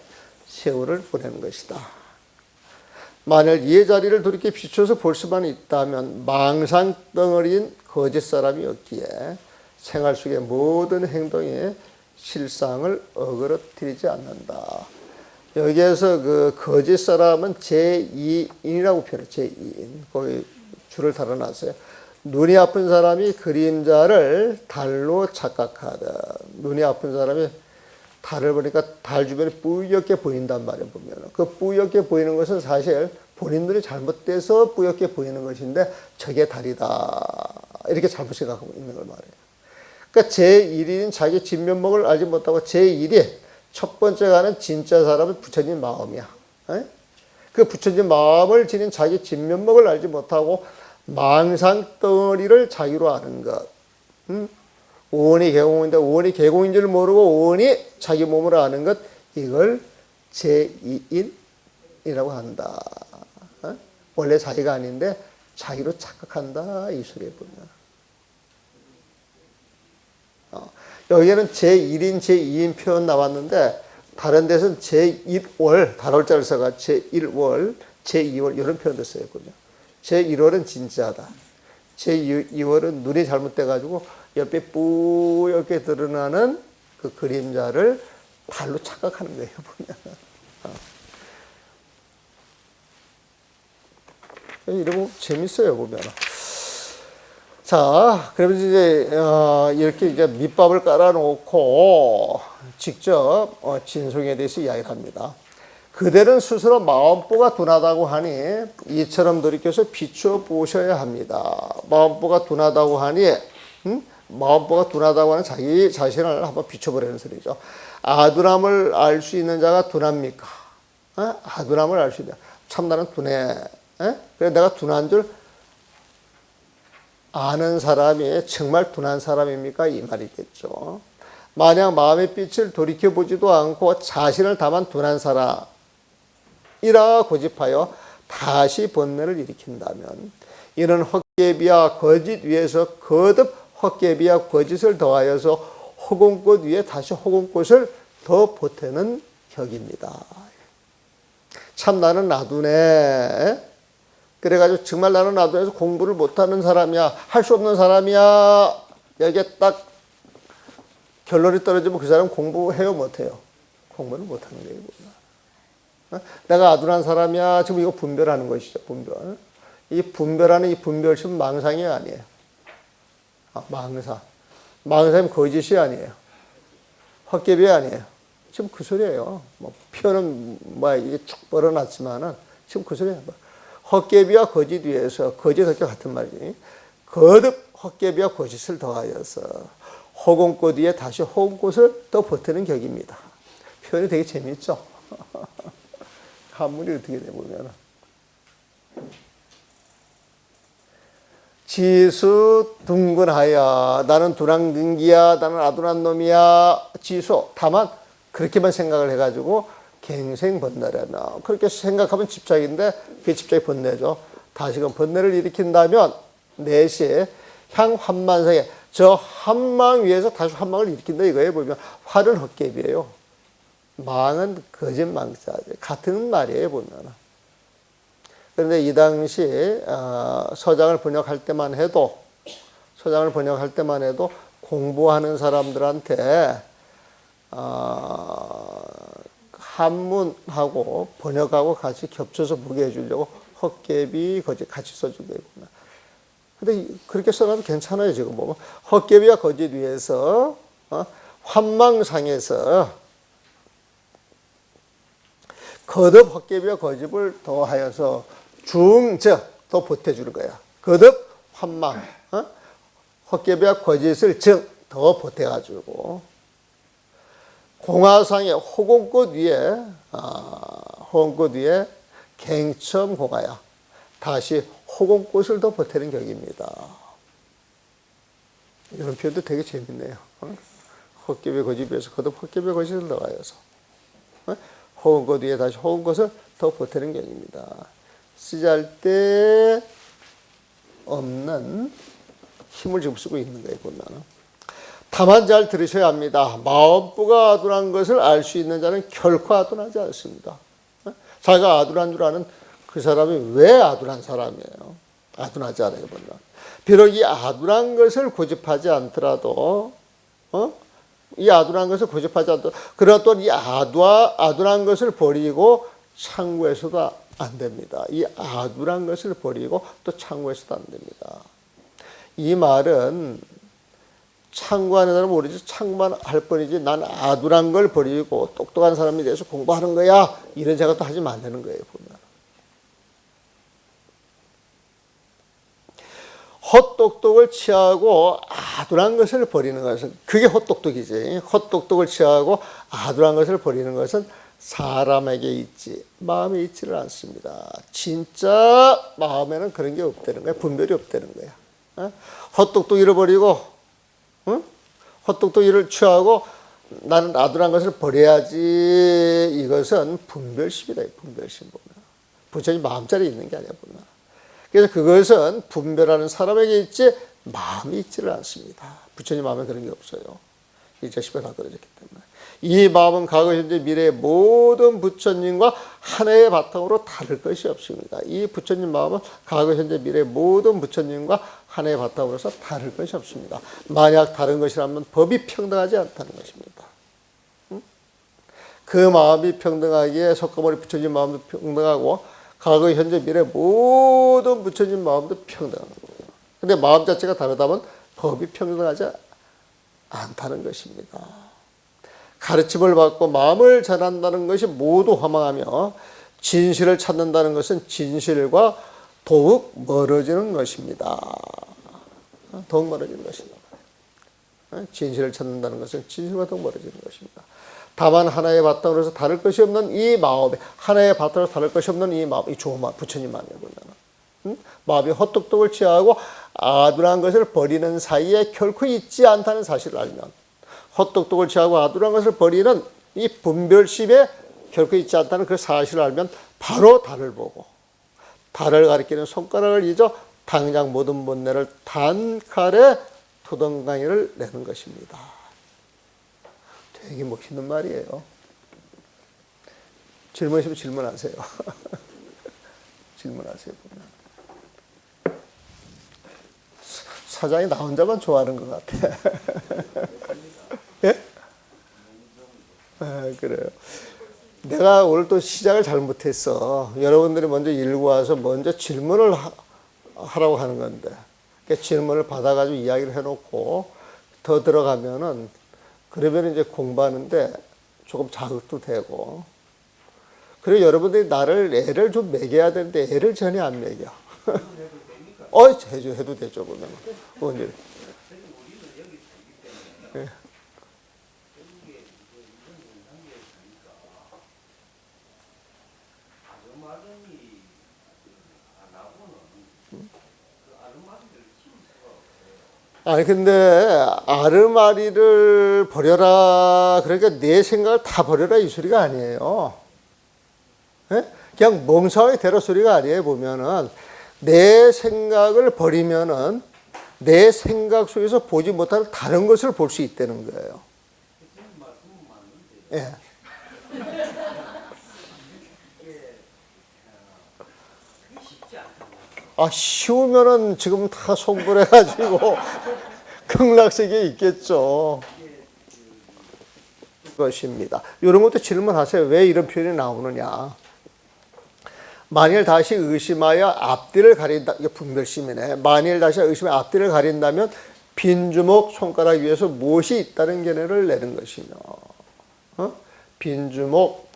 세월을 보내는 것이다. 만일 이 자리를 돌이켜 비춰서 볼 수만 있다면 망상덩어리인 거짓 사람이었기에 생활 속의 모든 행동이 실상을 어그러뜨리지 않는다. 여기에서 그 거짓 사람은 제2인이라고 표현해요. 제2인. 거기 줄을 달아놨어요. 눈이 아픈 사람이 그림자를 달로 착각하다. 눈이 아픈 사람이 달을 보니까 달 주변이 뿌옇게 보인단 말이에요. 보면 그 뿌옇게 보이는 것은 사실 본인 눈이 잘못돼서 뿌옇게 보이는 것인데 저게 달이다. 이렇게 잘못 생각하고 있는 걸 말해요. 그러니까 제1인인 자기 진면목을 알지 못하고 제1이 첫 번째가 하는 진짜 사람은 부처님 마음이야. 그 부처님 마음을 지닌 자기 진면목을 알지 못하고 망상덩어리를 자기로 아는 것. 오온이 개공인데 오온이 개공인 줄 모르고 오온이 자기 몸으로 아는 것. 이걸 제2인이라고 한다. 원래 자기가 아닌데 자기로 착각한다. 이 소리에 보면. 여기에는 제1인, 제2인 표현 나왔는데 다른 데서는 제1월, 달월자를 써가 제1월, 제2월 이런 표현도 써요. 제1월은 진짜다. 제2월은 눈이 잘못돼가지고 옆에 뿌옇게 드러나는 그 그림자를 발로 착각하는 거예요. 보면. 이러면 재밌어요. 보면. 자, 그러면 이제 이렇게 이제 밑밥을 깔아놓고 직접 진송에 대해서 이야기를 합니다. 그대는 스스로 마음보가 둔하다고 하니 이처럼 돌이켜서 비추어 보셔야 합니다. 마음보가 둔하다고 하니 마음보가 둔하다고 하는 자기 자신을 한번 비춰보라는 소리죠. 아둔함을 알 수 있는 자가 둔합니까? 아둔함을 알 수 있다. 참 나는 둔해. 그래 내가 둔한 줄 아는 사람이 정말 둔한 사람입니까? 이 말이겠죠. 만약 마음의 빛을 돌이켜보지도 않고 자신을 다만 둔한 사람이라 고집하여 다시 번뇌를 일으킨다면 이는 헛개비와 거짓 위에서 거듭 헛개비와 거짓을 더하여서 허공꽃 위에 다시 허공꽃을 더 보태는 격입니다. 참 나는 나둔해. 그래가지고 정말 나는 아둔해서 공부를 못하는 사람이야, 할 수 없는 사람이야, 여기에 딱 결론이 떨어지면 그 사람 공부해요, 못해요? 공부는 못하는 거예요. 내가 아둔한 사람이야, 지금 이거 분별하는 것이죠, 분별. 이 분별하는 이 분별심은 망상이 아니에요. 망상. 망상이면 거짓이 아니에요. 헛개비 아니에요. 지금 그 소리예요. 뭐 표현은 뭐 이게 쭉 벌어놨지만은 지금 그 소리예요. 헛개비와 거짓 위에서 거짓 헛개 같은 말이지. 거듭 헛개비와 거짓을 더하여서 허공꽃 위에 다시 허공꽃을 더 보태는 격입니다. 표현이 되게 재밌죠. 한문이 어떻게 돼 보면 지수 둥근하여 나는 두랑등기야, 나는 아둔한 놈이야. 지수. 다만 그렇게만 생각을 해가지고 갱생번뇌라며 그렇게 생각하면 집착인데 그게 집착이 번뇌죠. 다시금 번뇌를 일으킨다면 내시 향환만성에 저 한망 위에서 다시 한망을 일으킨다 이거예요. 보면 활은 헛개비예요. 망은 거짓망자 같은 말이에요. 보면. 그런데 이 당시 서장을 번역할 때만 해도 공부하는 사람들한테 한문하고 번역하고 같이 겹쳐서 보게 해주려고 헛개비 거짓 같이 써주게 했구나. 근데 그렇게 써놔도 괜찮아요. 지금 보면 헛개비와 거짓 위에서 환망상에서 거듭 헛개비와 거짓을 더하여서 중저 더 보태주는 거야. 거듭 환망 헛개비와 거짓을 더 보태가지고 공화상의 호공꽃 위에 갱첨 공화야. 다시 호공꽃을 더 보태는 격입니다. 이런 표현도 되게 재밌네요. 헛개비 거짓 위에서 거듭 헛개비 거짓을 더하여서 호공꽃 위에 다시 호공꽃을 더 보태는 격입니다. 쓰잘 때 없는 힘을 지금 쓰고 있는 거예요. 보면. 다만 잘 들으셔야 합니다. 마음부가 아둔한 것을 알 수 있는 자는 결코 아둔하지 않습니다. 자기가 아둔한 줄 아는 그 사람이 왜 아둔한 사람이에요? 아둔하지 않아요. 보면. 비록 이 아둔한 것을 고집하지 않더라도 이 아둔한 것을 고집하지 않더라도 그러나 또 이 아둔한 것을 버리고 창구해서도 안 됩니다. 이 아둔한 것을 버리고 또 창구해서도 안 됩니다. 이 말은 창구하는 사람은 모르지 창구만 할 뿐이지 난 아둔한 걸 버리고 똑똑한 사람이 돼서 공부하는 거야. 이런 생각도 하지 말라는 거예요. 보면. 헛똑똑을 취하고 아둔한 것을 버리는 것은 그게 헛똑똑이지. 헛똑똑을 취하고 아둔한 것을 버리는 것은 사람에게 있지 마음에 있지를 않습니다. 진짜 마음에는 그런 게 없다는 거야. 분별이 없다는 거야. 헛똑똑이를 버리고 헛똑똑이를 취하고 나는 아둔한 것을 버려야지. 이것은 분별심이다. 분별심 보면. 부처님 마음자리에 있는 게 아니야. 보면. 그래서 그것은 분별하는 사람에게 있지 마음이 있지를 않습니다. 부처님 마음에 그런 게 없어요. 1자10에 다 그려졌기 때문에. 이 마음은 과거, 현재, 미래의 모든 부처님과 하나의 바탕으로 다를 것이 없습니다. 이 부처님 마음은 과거, 현재, 미래의 모든 부처님과 하나의 바탕으로서 다를 것이 없습니다. 만약 다른 것이라면 법이 평등하지 않다는 것입니다. 그 마음이 평등하기에 석가모니 부처님 마음도 평등하고 과거, 현재, 미래 모든 부처님 마음도 평등합니다. 근데 마음 자체가 다르다면 법이 평등하지 않다는 것입니다. 가르침을 받고 마음을 전한다는 것이 모두 허망하며 진실을 찾는다는 것은 진실과 더욱 멀어지는 것입니다. 더욱 멀어지는 것입니다. 진실을 찾는다는 것은 진실과 더욱 멀어지는 것입니다. 다만 하나의 바탕으로서 다를 것이 없는 이 마음에 하나의 바탕으로서 다를 것이 없는 이 마음, 이 좋은 마음, 부처님 마음에 보면 마음이 헛똑똑을 취하고 아둔한 것을 버리는 사이에 결코 있지 않다는 사실을 알면 헛똑똑을 취하고 아둔한 것을 버리는 이 분별심에 결코 있지 않다는 그 사실을 알면 바로 달을 보고 달을 가리키는 손가락을 잊어 당장 모든 번뇌를 단칼에 토덩강이를 내는 것입니다. 되게 멋있는 말이에요. 질문 있으면 질문하세요. 질문하세요. 사장이 나 혼자만 좋아하는 것 같아. 예? 아, 그래요. 내가 오늘 또 시작을 잘못했어. 여러분들이 먼저 읽고 와서 먼저 질문을 하라고 하는 건데. 그러니까 질문을 받아가지고 이야기를 해놓고 더 들어가면은 그러면 이제 공부하는데 조금 자극도 되고. 그리고 여러분들이 나를 애를 좀 먹여야 되는데 애를 전혀 안 먹여. 해도 되죠, 그러면. 의원님. 예. 아니, 근데 아르마리를 버려라. 그러니까 내 생각을 다 버려라. 이 소리가 아니에요. 예? 그냥 멍청하게 되라 소리가 아니에요. 보면은 내 생각을 버리면은 내 생각 속에서 보지 못하는 다른 것을 볼 수 있다는 거예요. 예. 쉬우면은 지금 다 송불해가지고 극락세계에 있겠죠. 것입니다. 이런 것도 질문하세요. 왜 이런 표현이 나오느냐. 만일 다시 의심하여 앞뒤를 가린다. 이게 분별심이네. 만일 다시 의심하여 앞뒤를 가린다면 빈주먹 손가락 위에서 무엇이 있다는 견해를 내는 것이며, 빈주먹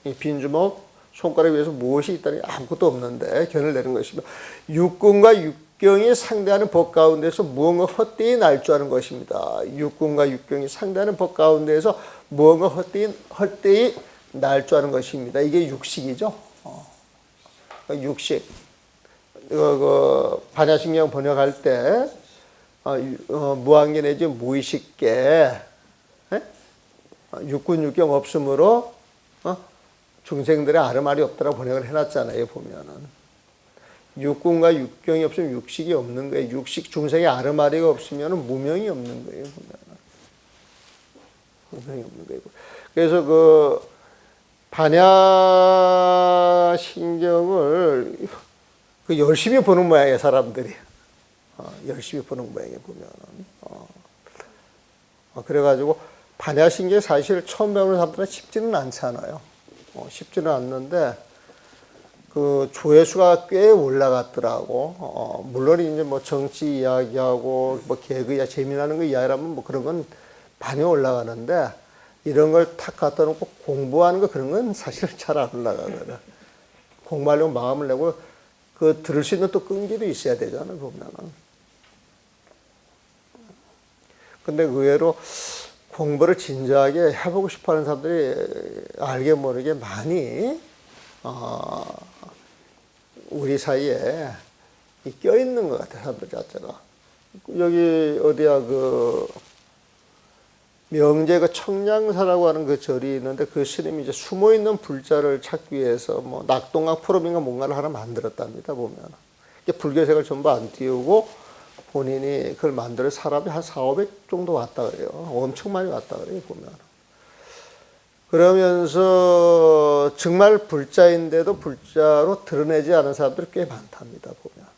손가락 위에서 무엇이 있다는 게 아무것도 없는데 견해를 내는 것이며, 육군과 육경이 상대하는 법 가운데서 무언가 헛되이 날 줄 아는 것입니다. 육군과 육경이 상대하는 법 가운데에서 무언가 헛되이 날 줄 아는 것입니다. 이게 육식이죠. 육식. 반야신경 번역할 때 무한계 내지 무의식계, 육군 육경 없으므로 중생들의 아르말이 없다라고 번역을 해놨잖아요. 보면은 육군과 육경이 없으면 육식이 없는 거예요. 육식 중생의 아르마리가 없으면 무명이 없는 거예요. 보면은 무명이 없는 거예요. 그래서 그 반야신경을 열심히 보는 모양이에요. 사람들이 열심히 보는 모양이에요. 보면은 그래가지고 반야신경 사실 처음 배우는 사람들은 쉽지는 않잖아요. 쉽지는 않는데 그 조회수가 꽤 올라갔더라고. 물론 이제 뭐 정치 이야기하고 뭐 개그 이야기 재미나는 거 이야기라면 뭐 그런 건 많이 올라가는데 이런 걸 탁 갖다 놓고 공부하는 거 그런 건 사실 잘 안 올라가거든. 공부하려고 마음을 내고 그 들을 수 있는 또 끈기도 있어야 되잖아요. 보면은. 근데 의외로 공부를 진지하게 해보고 싶어하는 사람들이 알게 모르게 많이 우리 사이에 껴있는 것 같아요. 사람들 자체가. 여기 어디야 그 명제 그 청량사라고 하는 그 절이 있는데 그 스님이 이제 숨어있는 불자를 찾기 위해서 뭐 낙동강 포럼인가 뭔가를 하나 만들었답니다. 보면 불교색을 전부 안 띄우고 본인이 그걸 만들어 사람이 한 400, 500 정도 왔다 그래요. 엄청 많이 왔다 그래요. 보면. 그러면서 정말 불자인데도 불자로 드러내지 않은 사람들이 꽤 많답니다. 보면.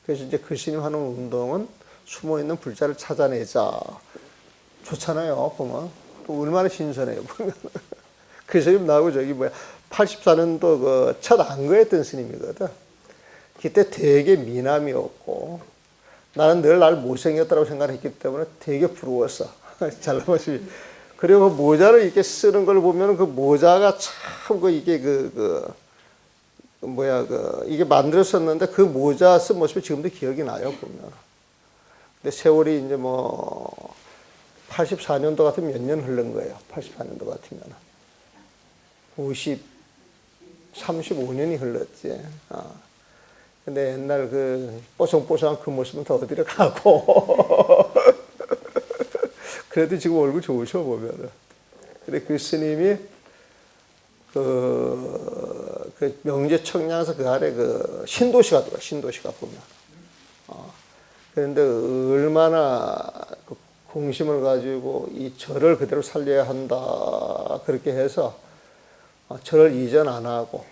그래서 이제 그 스님 하는 운동은 숨어있는 불자를 찾아내자. 좋잖아요. 보면. 또 얼마나 신선해요. 보면. 그 스님 나하고 저기 84년도 그 첫 안거했던 스님이거든. 그때 되게 미남이었고 나는 늘 날 못생겼다고 생각했기 때문에 되게 부러웠어. 잘나머지. 그리고 모자를 이렇게 쓰는 걸 보면 그 모자가 참 이게 이게 만들었었는데 그 모자 쓴 모습이 지금도 기억이 나요. 보면. 근데 세월이 이제 84년도 같으면 몇 년 흐른 거예요. 84년도 같으면 35년이 흘렀지. 근데 옛날 그 뽀송뽀송한 그 모습은 더 어디로 가고. 그래도 지금 얼굴 좋으셔, 보면은. 근데 그 스님이 그 명제 청량사 그 아래 그 신도시가 들어와, 신도시가 보면. 그런데 얼마나 그 공심을 가지고 이 절을 그대로 살려야 한다. 그렇게 해서 절을 이전 안 하고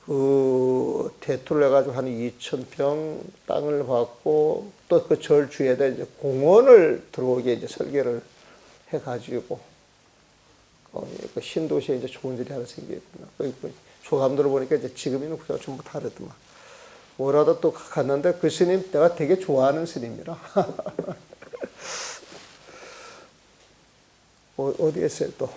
그 대투를 해가지고 한 2,000평 땅을 받고 또 그 절 주에다 이제 공원을 들어오게 이제 설계를 해가지고 그 신도시에 이제 좋은 일이 하나 생겼구나. 그 조감들을 보니까 이제 지금 있는 구조가 전부 다르더만. 뭐라도 또 갔는데 그 스님 내가 되게 좋아하는 스님이라. 어디에 있어요 또?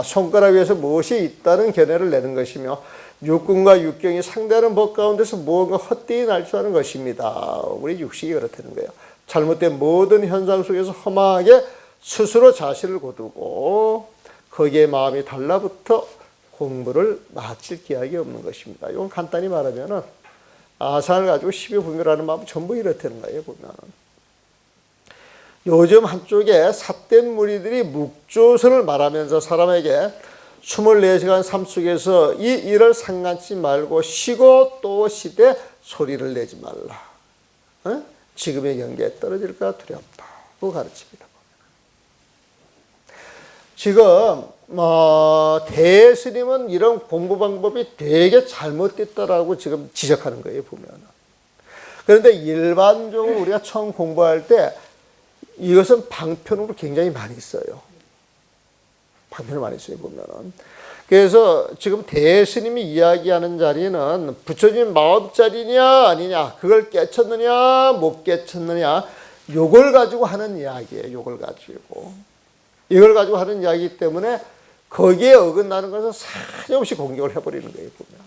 손가락 위에서 무엇이 있다는 견해를 내는 것이며 육군과 육경이 상대하는 법 가운데서 무언가 헛되이 날조하는 것입니다. 우리 육식이 그렇다는 거예요. 잘못된 모든 현상 속에서 험하게 스스로 자신을 거두고 거기에 마음이 달라붙어 공부를 마칠 기약이 없는 것입니다. 이건 간단히 말하면은 아산을 가지고 시비분별하는 마음은 전부 이렇다는 거예요. 보면은 요즘 한쪽에 삿된 무리들이 묵조선을 말하면서 사람에게 24시간 삶 속에서 이 일을 상관치 말고 쉬고 또 쉬되 소리를 내지 말라. 지금의 경계에 떨어질까 두렵다고 가르칩니다. 지금 대스님은 이런 공부 방법이 되게 잘못됐다라고 지금 지적하는 거예요. 보면. 그런데 일반적으로 우리가 처음 공부할 때 이것은 방편으로 굉장히 많이 써요. 방편을 많이 써요. 보면은. 그래서 지금 대스님이 이야기하는 자리는 부처님 마음자리냐 아니냐, 그걸 깨쳤느냐 못 깨쳤느냐, 요걸 가지고 하는 이야기예요. 요걸 가지고. 이걸 가지고 하는 이야기이기 때문에 거기에 어긋나는 것은 사정없이 공격을 해버리는 거예요. 보면.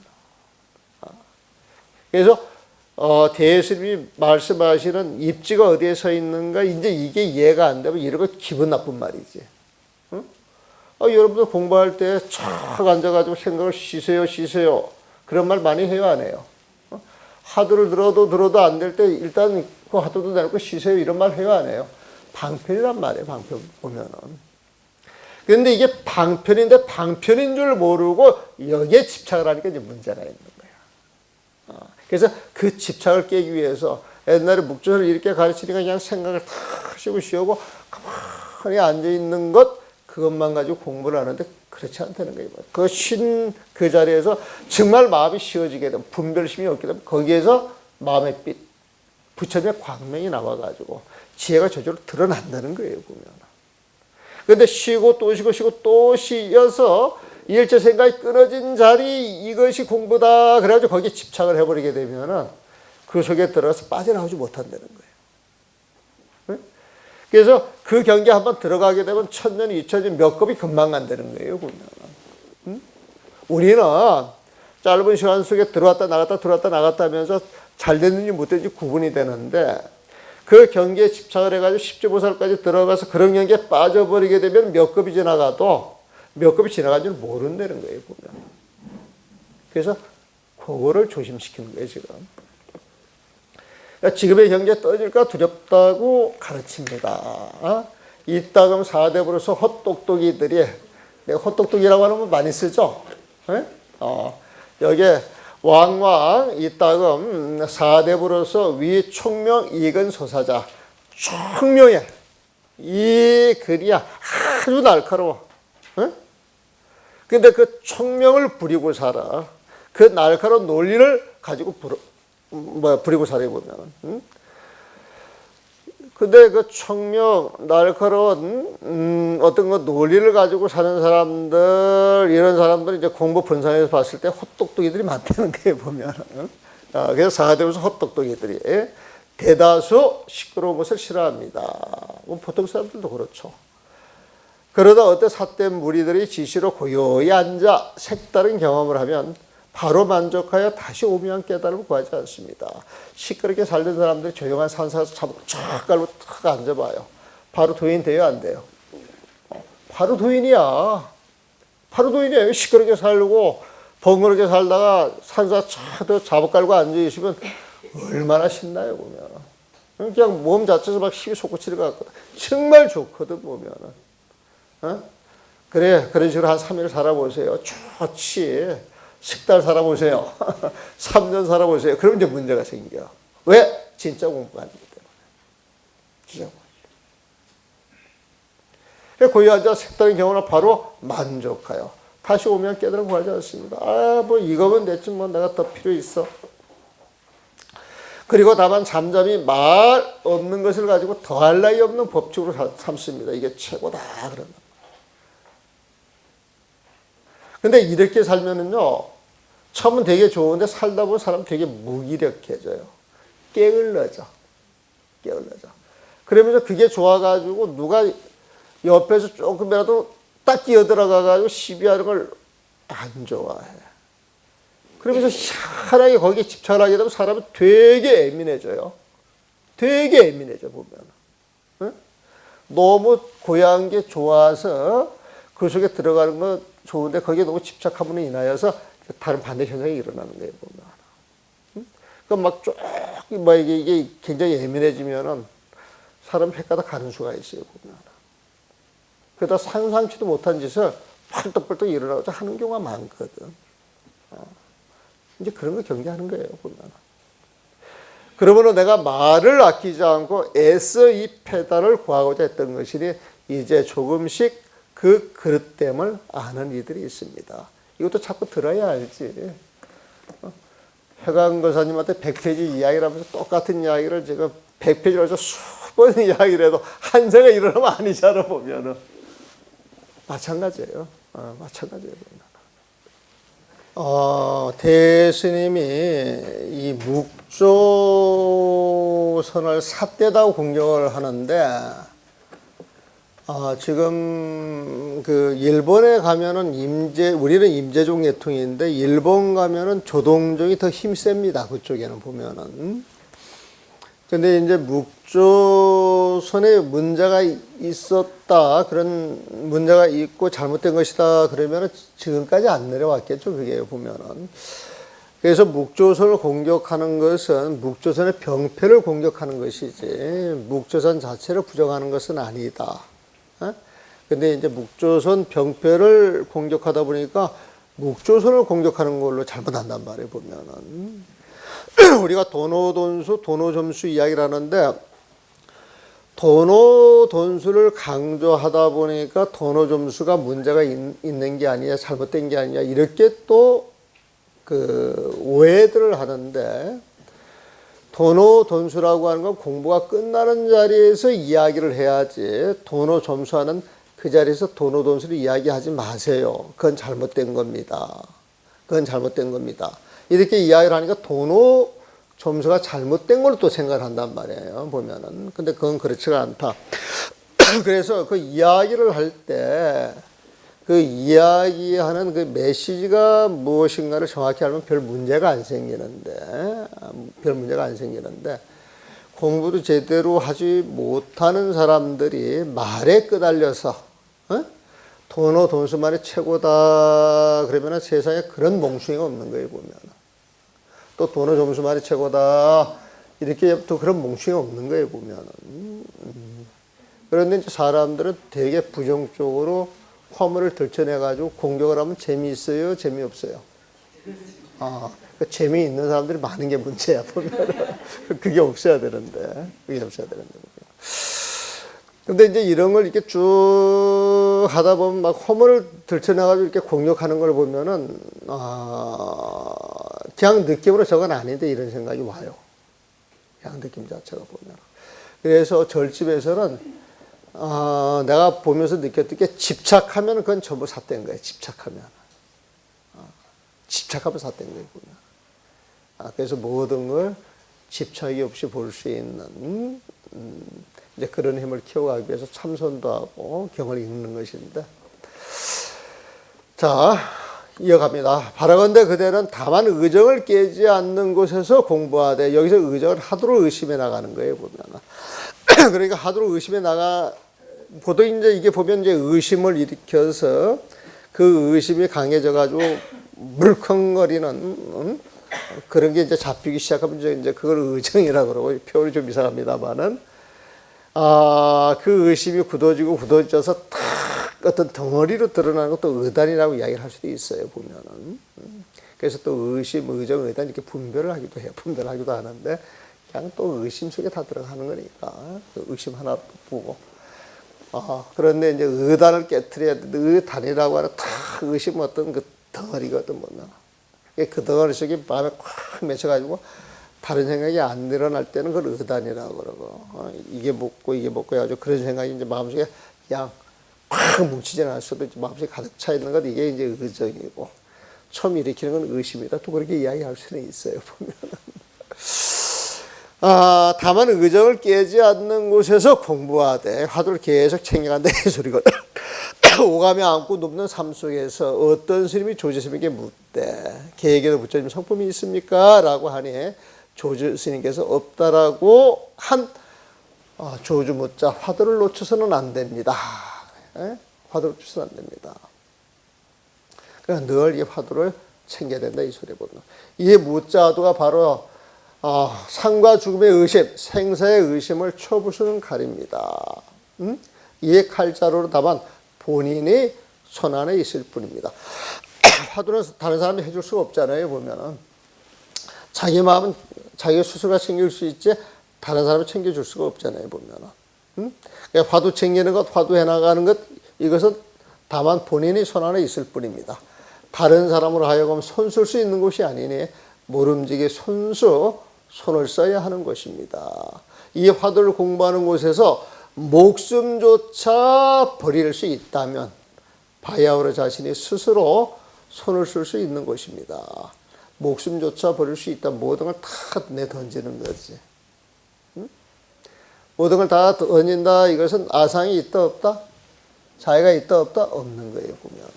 그래서 대스님이 말씀하시는 입지가 어디에 서 있는가, 이제 이게 이해가 안 되면 이런 거 기분 나쁜 말이지. 응? 여러분들 공부할 때 촥 앉아가지고 생각을 쉬세요. 그런 말 많이 해요, 안 해요? 하도를 들어도 안 될 때 일단 그 하도도 내놓고 쉬세요, 이런 말 해요, 안 해요? 방편이란 말이에요, 방편 보면은. 그런데 이게 방편인데 방편인 줄 모르고 여기에 집착을 하니까 이제 문제가 있는 거야. 그래서 그 집착을 깨기 위해서 옛날에 묵조를 이렇게 가르치니까 그냥 생각을 탁 쉬고 가만히 앉아있는 것, 그것만 가지고 공부를 하는데 그렇지 않다는 거예요. 그 쉰 그 자리에서 정말 마음이 쉬어지게 되면, 분별심이 없게 되면 거기에서 마음의 빛, 부처님의 광명이 나와가지고 지혜가 저절로 드러난다는 거예요. 보면. 그런데 쉬고 또 쉬고 또 쉬어서 일체 생각이 끊어진 자리, 이것이 공부다 그래가지고 거기에 집착을 해버리게 되면은 그 속에 들어가서 빠져나오지 못한다는 거예요. 그래서 그 경계 한번 들어가게 되면 1000년, 2000년 몇 겁이 금방 간다는 거예요. 보면. 우리는 짧은 시간 속에 들어왔다 나갔다 하면서 잘 됐는지 못 됐는지 구분이 되는데, 그 경계에 집착을 해가지고 십지보살까지 들어가서 그런 경계에 빠져버리게 되면 몇 급이 지나가도 몇 급이 지나간 줄 모른다는 거예요. 보면. 그래서 그거를 조심시키는 거예요. 지금. 그러니까 지금의 경계에 떨어질까 두렵다고 가르칩니다. 이따금 사대부로서 헛똑똑이들이, 내가 헛똑똑이라고 하는 건 많이 쓰죠. 여기에 왕왕 이따금 사대부로서 위 총명 이근 소사자, 총명해. 이 글이야 아주 날카로워. 근데 그 총명을 부리고 살아. 그 날카로운 논리를 가지고 부리고 살아요, 보면. 근데 그 총명, 날카로운 어떤 그 논리를 가지고 사는 사람들, 이런 사람들은 이제 공부 분산해서 봤을 때 헛똑똑이들이 많다는 거예요, 보면. 그래서 사대부에서 헛똑똑이들이 대다수 시끄러운 것을 싫어합니다. 보통 사람들도 그렇죠. 그러다 어떤 삿된 무리들이 지시로 고요히 앉아 색다른 경험을 하면 바로 만족하여 다시 오묘한 깨달음을 구하지 않습니다. 시끄럽게 살던 사람들이 조용한 산사에서 쫙 깔고 탁 앉아봐요. 바로 도인 돼요, 안 돼요? 바로 도인이야. 바로 도인이에요. 시끄럽게 살고 번거롭게 살다가 산사 쫙 잡아 깔고 앉아있으면 얼마나 신나요, 보면. 그냥 몸 자체에서 막 힘이 솟구치는 것 같고 정말 좋거든, 보면. 그래, 그런 식으로 한 3일 살아보세요. 좋지. 10달 살아보세요. 3년 살아보세요. 그러면 이제 문제가 생겨. 왜? 진짜 공부하는 것 때문에. 진짜 고요 앉아 색다른 경험을 바로 만족하여 다시 오면 깨달으라고 하지 않습니다. 아, 뭐 이거면 됐지 뭐 내가 더 필요 있어. 그리고 다만 잠잠히 말 없는 것을 가지고 더할 나위 없는 법칙으로 삼습니다. 이게 최고다 그런다. 근데 이렇게 살면은요, 처음은 되게 좋은데 살다 보면 사람 되게 무기력해져요. 게을러져. 그러면서 그게 좋아가지고 누가 옆에서 조금이라도 딱 끼어들어가가지고 시비하는 걸 안 좋아해. 그러면서 희한하게 거기에 집착을 하게 되면 사람은 되게 예민해져요. 되게 예민해져 보면. 응? 너무 고향 게 좋아서 그 속에 들어가는 건 좋은데 거기에 너무 집착함으로 인하여서 다른 반대 현상이 일어나는 거예요 보면. 응? 그러니까 막 조금 뭐 이게 굉장히 예민해지면은 사람 헷가다 가는 수가 있어요 보면. 그러다 상상치도 못한 짓을 펄떡펄떡 일어나서 하는 경우가 많거든. 이제 그런 거 경계하는 거예요, 보면. 그러므로 내가 말을 아끼지 않고 애써 이 페달을 구하고자 했던 것이니 이제 조금씩 그 그릇됨을 아는 이들이 있습니다. 이것도 자꾸 들어야 알지. 회관 거사님한테 100페이지 이야기를 하면서 똑같은 이야기를 제가 100페이지로 해서 수번 이야기를 해도 한세가 일어나면 아니잖아, 보면은. 마찬가지예요. 마찬가지예요. 대스님이 이 묵조선을 삿대다고 공격을 하는데, 지금 그 일본에 가면은 우리는 임재종 계통인데, 일본 가면은 조동종이 더 힘셉니다. 그쪽에는 보면은. 근데 이제 묵조선에 문제가 있었다, 그런 문제가 있고 잘못된 것이다, 그러면은 지금까지 안 내려왔겠죠, 그게 보면은. 그래서 묵조선을 공격하는 것은 묵조선의 병폐를 공격하는 것이지, 묵조선 자체를 부정하는 것은 아니다. 근데 이제 묵조선 병폐를 공격하다 보니까 묵조선을 공격하는 걸로 잘못한단 말이에요, 보면은. 우리가 도노돈수, 도노점수 이야기를 하는데, 도노돈수를 강조하다 보니까 도노점수가 문제가 있는 게 아니냐, 잘못된 게 아니냐, 이렇게 또 그 오해들을 하는데, 도노돈수라고 하는 건 공부가 끝나는 자리에서 이야기를 해야지, 도노점수하는 그 자리에서 도노돈수를 이야기하지 마세요. 그건 잘못된 겁니다. 이렇게 이야기를 하니까 도노 점수가 잘못된 걸로 또 생각을 한단 말이에요, 보면은. 근데 그건 그렇지가 않다. 그래서 그 이야기를 할 때, 그 이야기하는 그 메시지가 무엇인가를 정확히 알면 별 문제가 안 생기는데, 공부도 제대로 하지 못하는 사람들이 말에 끄달려서, 도노 돈수만이 최고다, 그러면 세상에 그런 몽충이가 없는 거예요, 보면. 또 도노 점수만이 최고다, 이렇게 또 그런 몽충이가 없는 거예요, 보면. 그런데 이제 사람들은 되게 부정적으로 화물을 들춰내가지고 공격을 하면 재미있어요, 재미없어요? 재미있는 사람들이 많은 게 문제야, 보면. 그게 없어야 되는데. 근데 이제 이런 걸 이렇게 쭉 하다 보면 막 허물을 들춰내가지고 이렇게 공격하는 걸 보면은, 그냥 느낌으로 저건 아닌데 이런 생각이 와요. 그냥 느낌 자체가 보면. 그래서 절집에서는, 내가 보면서 느꼈던 게 집착하면 그건 전부 삿된 거예요. 집착하면 삿된 거예요, 보면. 그래서 모든 걸 집착이 없이 볼 수 있는, 이제 그런 힘을 키워가기 위해서 참선도 하고 경을 읽는 것인데. 자, 이어갑니다. 바라건대 그대는 다만 의정을 깨지 않는 곳에서 공부하되, 여기서 의정을 하도록 의심해 나가는 거예요, 보면. 그러니까 하도록 의심해 보통 이제 이게 보면 이제 의심을 일으켜서 그 의심이 강해져가지고 물컹거리는, 그런 게 이제 잡히기 시작하면 이제 그걸 의정이라고 그러고, 표현이 좀 이상합니다만은, 그 의심이 굳어져서 탁 어떤 덩어리로 드러나는 것도 의단이라고 이야기를 할 수도 있어요, 보면은. 그래서 또 의심, 의정, 의단 이렇게 분별을 하기도 해요. 분별하기도 하는데, 그냥 또 의심 속에 다 들어가는 거니까, 의심 하나 보고. 그런데 이제 의단을 깨트려야 되는데, 의단이라고 하는 탁 의심 어떤 그 덩어리거든 보면. 그 덩어리 속에 마음에 꽉 맺혀가지고 다른 생각이 안 일어날 때는 그걸 의단이라고 그러고, 이게 먹고 해가지고 그런 생각이 이제 마음속에 그냥 꽉 뭉치지 않았어도 마음속에 가득 차 있는 것, 이게 이제 의정이고, 처음 일으키는 건 의심이다. 또 그렇게 이야기할 수는 있어요, 보면. 다만 의정을 깨지 않는 곳에서 공부하되 화두를 계속 챙겨간다 이 소리거든. 오감에 안고 눕는 삶 속에서 어떤 스님이 조지 스님에게 묻되 계에게도 부처님 성품이 있습니까? 라고 하니 조지 스님께서 없다라고 한 조주 묻자 화두를 놓쳐서는 안 됩니다. 화두를 놓쳐서는 안 됩니다. 그러니까 늘 이 화두를 챙겨야 된다 이 소리 보면. 이 묻자도가 바로 삶과 죽음의 의심, 생사의 의심을 쳐부수는 칼입니다. 이에 칼자루로 다만 본인이 손 안에 있을 뿐입니다. 화두는 다른 사람이 해줄 수가 없잖아요. 보면은 자기 마음은 자기 스스로가 챙길 수 있지 다른 사람이 챙겨줄 수가 없잖아요. 보면은 그러니까 화두 챙기는 것, 화두 해나가는 것, 이것은 다만 본인이 손 안에 있을 뿐입니다. 다른 사람으로 하여금 손 쓸 수 있는 것이 아니니 모름지기 손수 손을 써야 하는 것입니다. 이 화두를 공부하는 곳에서 목숨조차 버릴 수 있다면 바야흐로 자신이 스스로 손을 쓸 수 있는 것입니다. 목숨조차 버릴 수 있다면 모든 걸 다 내던지는 거지. 모든 걸 다 던진다. 이것은 아상이 있다 없다? 자애가 있다 없다? 없는 거예요. 보면.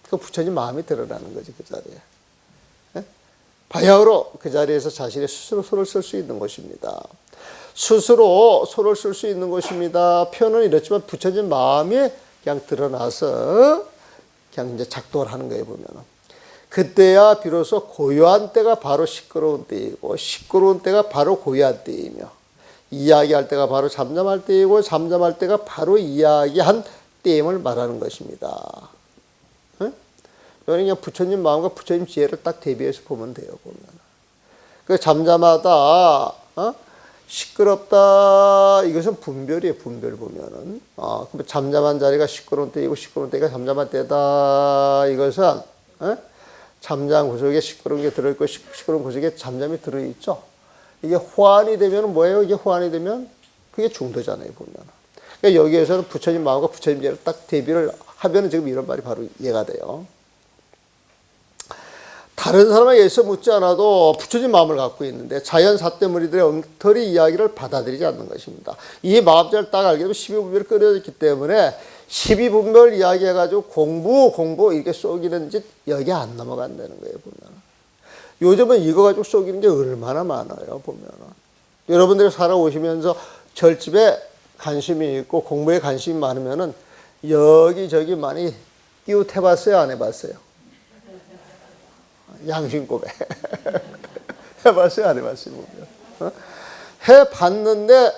그 부처님 마음이 드러나는 거지 그 자리에. 바야흐로 그 자리에서 자신이 스스로 손을 쓸 수 있는 것입니다. 스스로 손을 쓸 수 있는 것입니다. 표현은 이렇지만 부처님 마음이 그냥 드러나서 그냥 이제 작동을 하는 거예요, 보면은. 그때야 비로소 고요한 때가 바로 시끄러운 때이고, 시끄러운 때가 바로 고요한 때이며, 이야기할 때가 바로 잠잠할 때이고, 잠잠할 때가 바로 이야기한 때임을 말하는 것입니다. 그냥 부처님 마음과 부처님 지혜를 딱 대비해서 보면 돼요, 보면. 그 잠잠하다, 시끄럽다, 이것은 분별이에요, 분별 보면은. 잠잠한 자리가 시끄러운 때이고, 시끄러운 때가 잠잠한 때다, 이것은, 잠잠 구석에 시끄러운 게 들어있고, 시끄러운 구석에 잠잠이 들어있죠. 이게 호환이 되면 뭐예요? 이게 호환이 되면 그게 중도잖아요, 보면. 그러니까 여기에서는 부처님 마음과 부처님 지혜를 딱 대비를 하면은 지금 이런 말이 바로 이해가 돼요. 다른 사람에게 애써 묻지 않아도 부처님 마음을 갖고 있는데 자연 사태 무리들의 엉터리 이야기를 받아들이지 않는 것입니다. 이 마음자를 딱 알게 되면 12분별이 끓여졌기 때문에 12분별 이야기해가지고 공부 이렇게 쏘기는 짓 여기 안 넘어간다는 거예요, 보면. 요즘은 이거 가지고 쏘기는 게 얼마나 많아요, 보면. 여러분들이 살아오시면서 절집에 관심이 있고 공부에 관심이 많으면은 여기저기 많이 끼웃해봤어요, 안 해봤어요? 양심고백. 해봤어요, 안 해봤어요? 보면. 해봤는데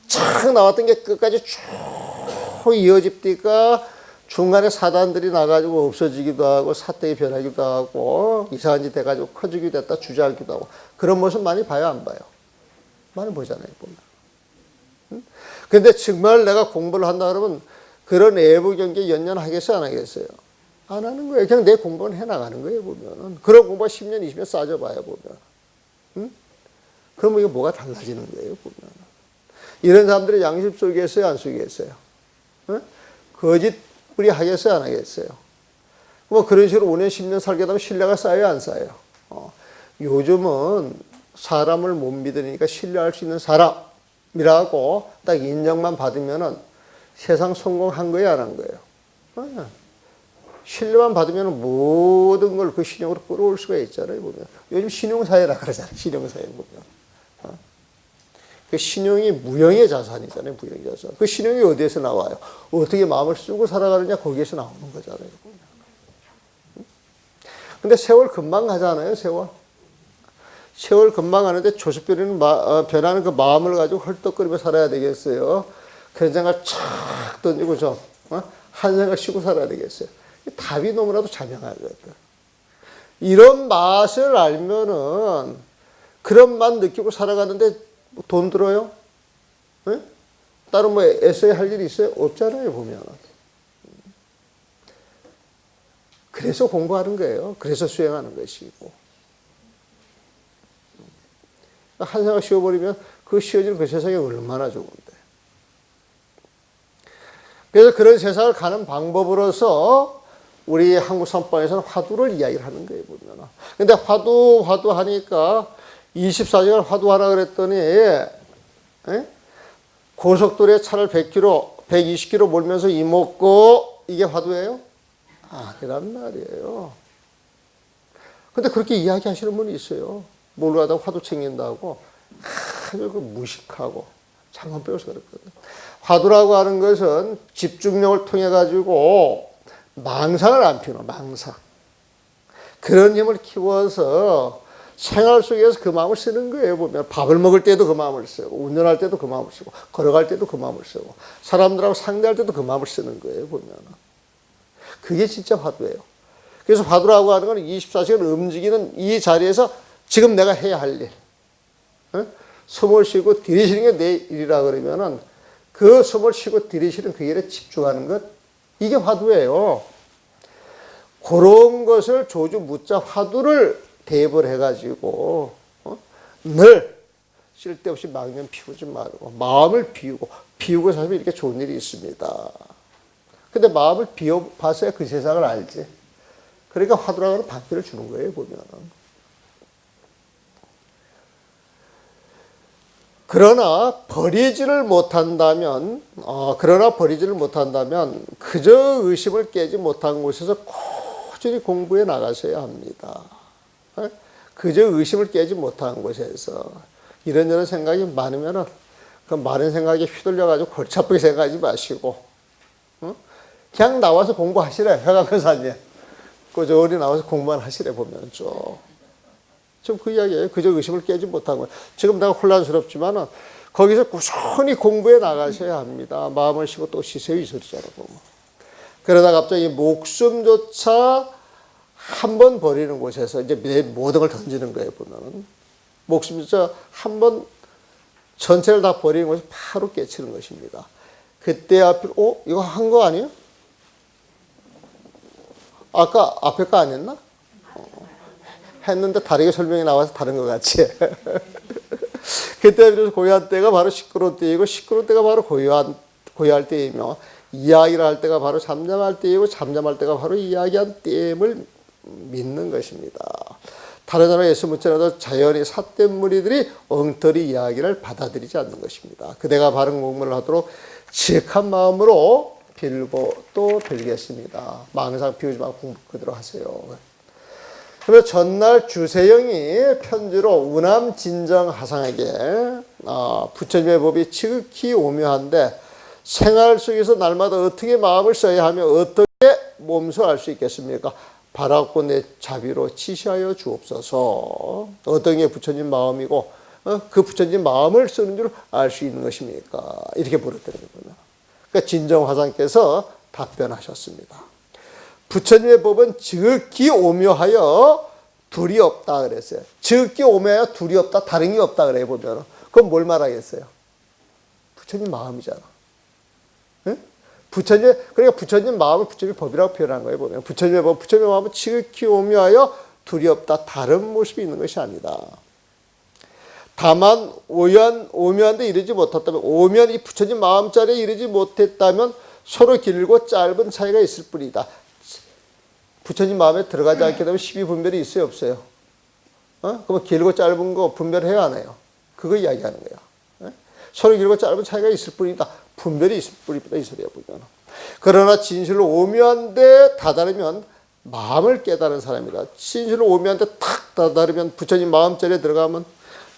착 나왔던 게 끝까지 쭉 이어집니까? 중간에 사단들이 나가지고 없어지기도 하고 사태가 변하기도 하고 이상한 짓 해가지고 커지기도 했다 주저앉기도 하고 그런 모습 많이 봐요, 안 봐요? 많이 보잖아요, 보면. 근데 정말 내가 공부를 한다 그러면 그런 내부 경계에 연연하겠어요, 안 하겠어요? 안 하는 거예요. 그냥 내 공부는 해나가는 거예요, 보면은. 그런 공부가 10년, 20년 싸져봐야, 보면. 그러면 이게 뭐가 달라지는 거예요, 보면. 이런 사람들이 양심 속이겠어요, 안 속이겠어요? 거짓부리 하겠어요, 안 하겠어요? 뭐 그런 식으로 5년, 10년 살게 되면 신뢰가 쌓여요, 안 쌓여요? 요즘은 사람을 못 믿으니까 신뢰할 수 있는 사람이라고 딱 인정만 받으면은 세상 성공한 거예요, 안 한 거예요? 신뢰만 받으면 모든 걸 그 신용으로 끌어올 수가 있잖아요, 보면. 요즘 신용사회라 그러잖아요, 신용사회 보면. 그 신용이 무형의 자산이잖아요, 무형의 자산. 그 신용이 어디에서 나와요? 어떻게 마음을 쓰고 살아가느냐, 거기에서 나오는 거잖아요, 보면. 근데 세월 금방 가잖아요, 세월. 세월 금방 가는데 조석별이는 변하는 그 마음을 가지고 헐떡거리며 살아야 되겠어요. 그런 생각 착 던지고 한 생각 쉬고 살아야 되겠어요. 답이 너무나도 자명하거든. 이런 맛을 알면은 그런 맛 느끼고 살아가는데 돈 들어요? 네? 따로 뭐 애써야 할 일이 있어요? 없잖아요, 보면. 그래서 공부하는 거예요. 그래서 수행하는 것이고. 한 생각 쉬어버리면 그 쉬어지는 그 세상이 얼마나 좋은데. 그래서 그런 세상을 가는 방법으로서 우리 한국 선방에서는 화두를 이야기를 하는 거예요, 보면. 근데 화두 하니까 24시간 화두하라 그랬더니, 고속도로에 차를 100km, 120km 몰면서 이먹고 이게 화두예요? 아니란 말이에요. 근데 그렇게 이야기하시는 분이 있어요. 뭘로 하다가 화두 챙긴다고 아주 그 무식하고 잘못 배워서 그랬거든. 화두라고 하는 것은 집중력을 통해 가지고 망상을 안 피우는 망상. 그런 힘을 키워서 생활 속에서 그 마음을 쓰는 거예요. 보면 밥을 먹을 때도 그 마음을 쓰고, 운전할 때도 그 마음을 쓰고, 걸어갈 때도 그 마음을 쓰고, 사람들하고 상대할 때도 그 마음을 쓰는 거예요. 보면 그게 진짜 화두예요. 그래서 화두라고 하는 건 24시간 움직이는 이 자리에서 지금 내가 해야 할 일, 숨을 쉬고 들이쉬는 게 내 일이라 그러면은 그 숨을 쉬고 들이쉬는 그 일에 집중하는 것, 이게 화두예요. 그런 것을 조주 묻자 화두를 대입을 해가지고 늘 쓸데없이 망념 피우지 말고 마음을 비우고 살면 이렇게 좋은 일이 있습니다. 근데 마음을 비워봐서야 그 세상을 알지. 그러니까 화두라고 하는 방패를 주는 거예요, 보면은. 그러나 버리지를 못한다면 그저 의심을 깨지 못한 곳에서 꾸준히 공부해 나가셔야 합니다. 그저 의심을 깨지 못한 곳에서 이런저런 생각이 많으면은 그 많은 생각에 휘둘려가지고 골치 아프게 생각하지 마시고, 그냥 나와서 공부하시래. 회관교사님. 그저 어디 나와서 공부만 하시래, 보면 좀 그 이야기예요. 그저 의심을 깨지 못한 거예요. 지금 내가 혼란스럽지만은 거기서 꾸준히 공부해 나가셔야 합니다. 마음을 쉬고 또 쉬세요, 이 소리잖아, 보면. 그러다 갑자기 목숨조차 한 번 버리는 곳에서 이제 내 모든 걸 던지는 거예요, 보면은. 목숨조차 한 번 전체를 다 버리는 곳에서 바로 깨치는 것입니다. 그때 앞에, 이거 한 거 아니에요? 아까 앞에 거 안 했나? 했는데 다르게 설명이 나와서 다른 것 같이. 그때 비로소 고요한 때가 바로 시끄러운 때이고, 시끄러운 때가 바로 고요할 때이며, 이야기를 할 때가 바로 잠잠할 때이고, 잠잠할 때가 바로 이야기한 때임을 믿는 것입니다. 다른 사람 예수 묻자라도 자연히 삿된 무리들이 엉터리 이야기를 받아들이지 않는 것입니다. 그대가 바른 공부를 하도록 지극한 마음으로 빌고 또 빌겠습니다. 망상 피우지 말고 공부 그대로 하세요. 그러면 전날 주세영이 편지로 우남진정하상에게 부처님의 법이 지극히 오묘한데 생활 속에서 날마다 어떻게 마음을 써야 하며 어떻게 몸소 알 수 있겠습니까? 바라고 내 자비로 지시하여 주옵소서. 어떤 게 부처님 마음이고 그 부처님 마음을 쓰는 줄 알 수 있는 것입니까? 이렇게 물었더니 그러니까 진정화상께서 답변하셨습니다. 부처님의 법은 지극히 오묘하여 둘이 없다 그랬어요. 지극히 오묘하여 둘이 없다, 다른 게 없다 그래요, 보면. 그럼 뭘 말하겠어요? 부처님 마음이잖아. 응? 그러니까 부처님 마음을 부처님의 법이라고 표현한 거예요, 보면. 부처님의 법, 부처님의 마음은 지극히 오묘하여 둘이 없다, 다른 모습이 있는 것이 아니다. 다만 오묘한데 이르지 못했다면, 오묘한 이 부처님 마음자리에 이르지 못했다면 서로 길고 짧은 차이가 있을 뿐이다. 부처님 마음에 들어가지 않게 되면 12분별이 있어요, 없어요? 그럼 길고 짧은 거 분별해야 안 해요? 그거 이야기하는 거야. 서로 길고 짧은 차이가 있을 뿐이다. 분별이 있을 뿐이다, 이 소리야, 보면. 그러나 진실로 오묘한데 다다르면 마음을 깨달은 사람이다. 진실로 오묘한데 탁 다다르면 부처님 마음자리에 들어가면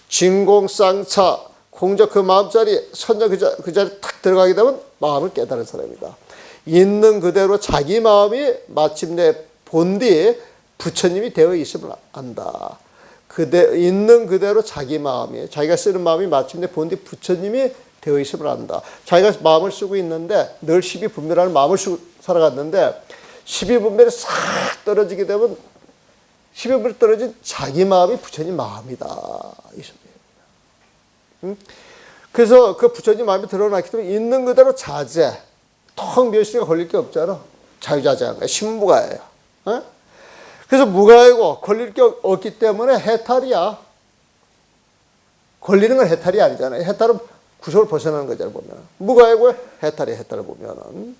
진공쌍차, 공적 그 마음자리, 선적 그 자리에 탁 들어가게 되면 마음을 깨달은 사람이다. 있는 그대로 자기 마음이 마침내 본디 부처님이 되어 있음을 안다. 있는 그대로 자기 마음이, 자기가 쓰는 마음이 마침내 본디 부처님이 되어 있음을 안다. 자기가 마음을 쓰고 있는데 늘 12분별하는 마음을 쓰고 살아갔는데 12분별이 싹 떨어지게 되면 12분별이 떨어진 자기 마음이 부처님 마음이다. 이 소리예요. 그래서 그 부처님 마음이 드러났기 때문에 있는 그대로 자제. 텅 비었으니까 걸릴 게 없잖아. 자유자재한 거야. 신부가예요. 그래서 무가이고 걸릴 게 없기 때문에 해탈이야. 걸리는 건 해탈이 아니잖아요. 해탈은 구속을 벗어나는 거잖아요, 보면. 무가이고 해탈이 해탈을 보면은.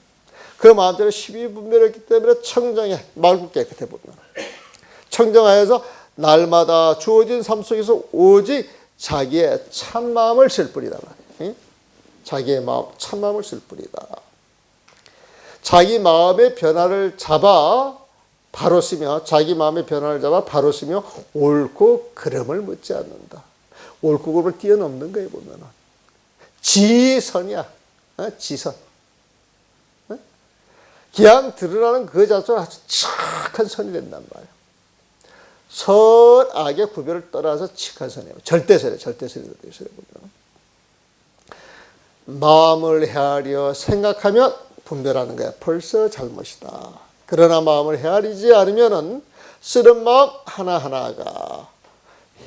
그 마음대로 12분별했기 때문에 청정해, 맑고 깨끗해 보면. 청정하여서 날마다 주어진 삶 속에서 오직 자기의 참마음을 쓸 뿐이다. 자기의 마음, 참마음을 쓸 뿐이다. 자기 마음의 변화를 잡아 바로 쓰며, 자기 마음의 변화를 잡아 바로 쓰며 옳고 그름을 묻지 않는다. 옳고 그름을 뛰어넘는 거예요, 보면은. 지선이야. 지선. 그냥 드러나는 그 자체가 아주 착한 선이 된단 말이에요. 선악의 구별을 떠나서 착한 선이에요. 절대선이에요. 절대선이라고 되어 보면. 마음을 헤아려 생각하면 분별하는 거야. 벌써 잘못이다. 그러나 마음을 헤아리지 않으면은 쓰는 마음 하나하나가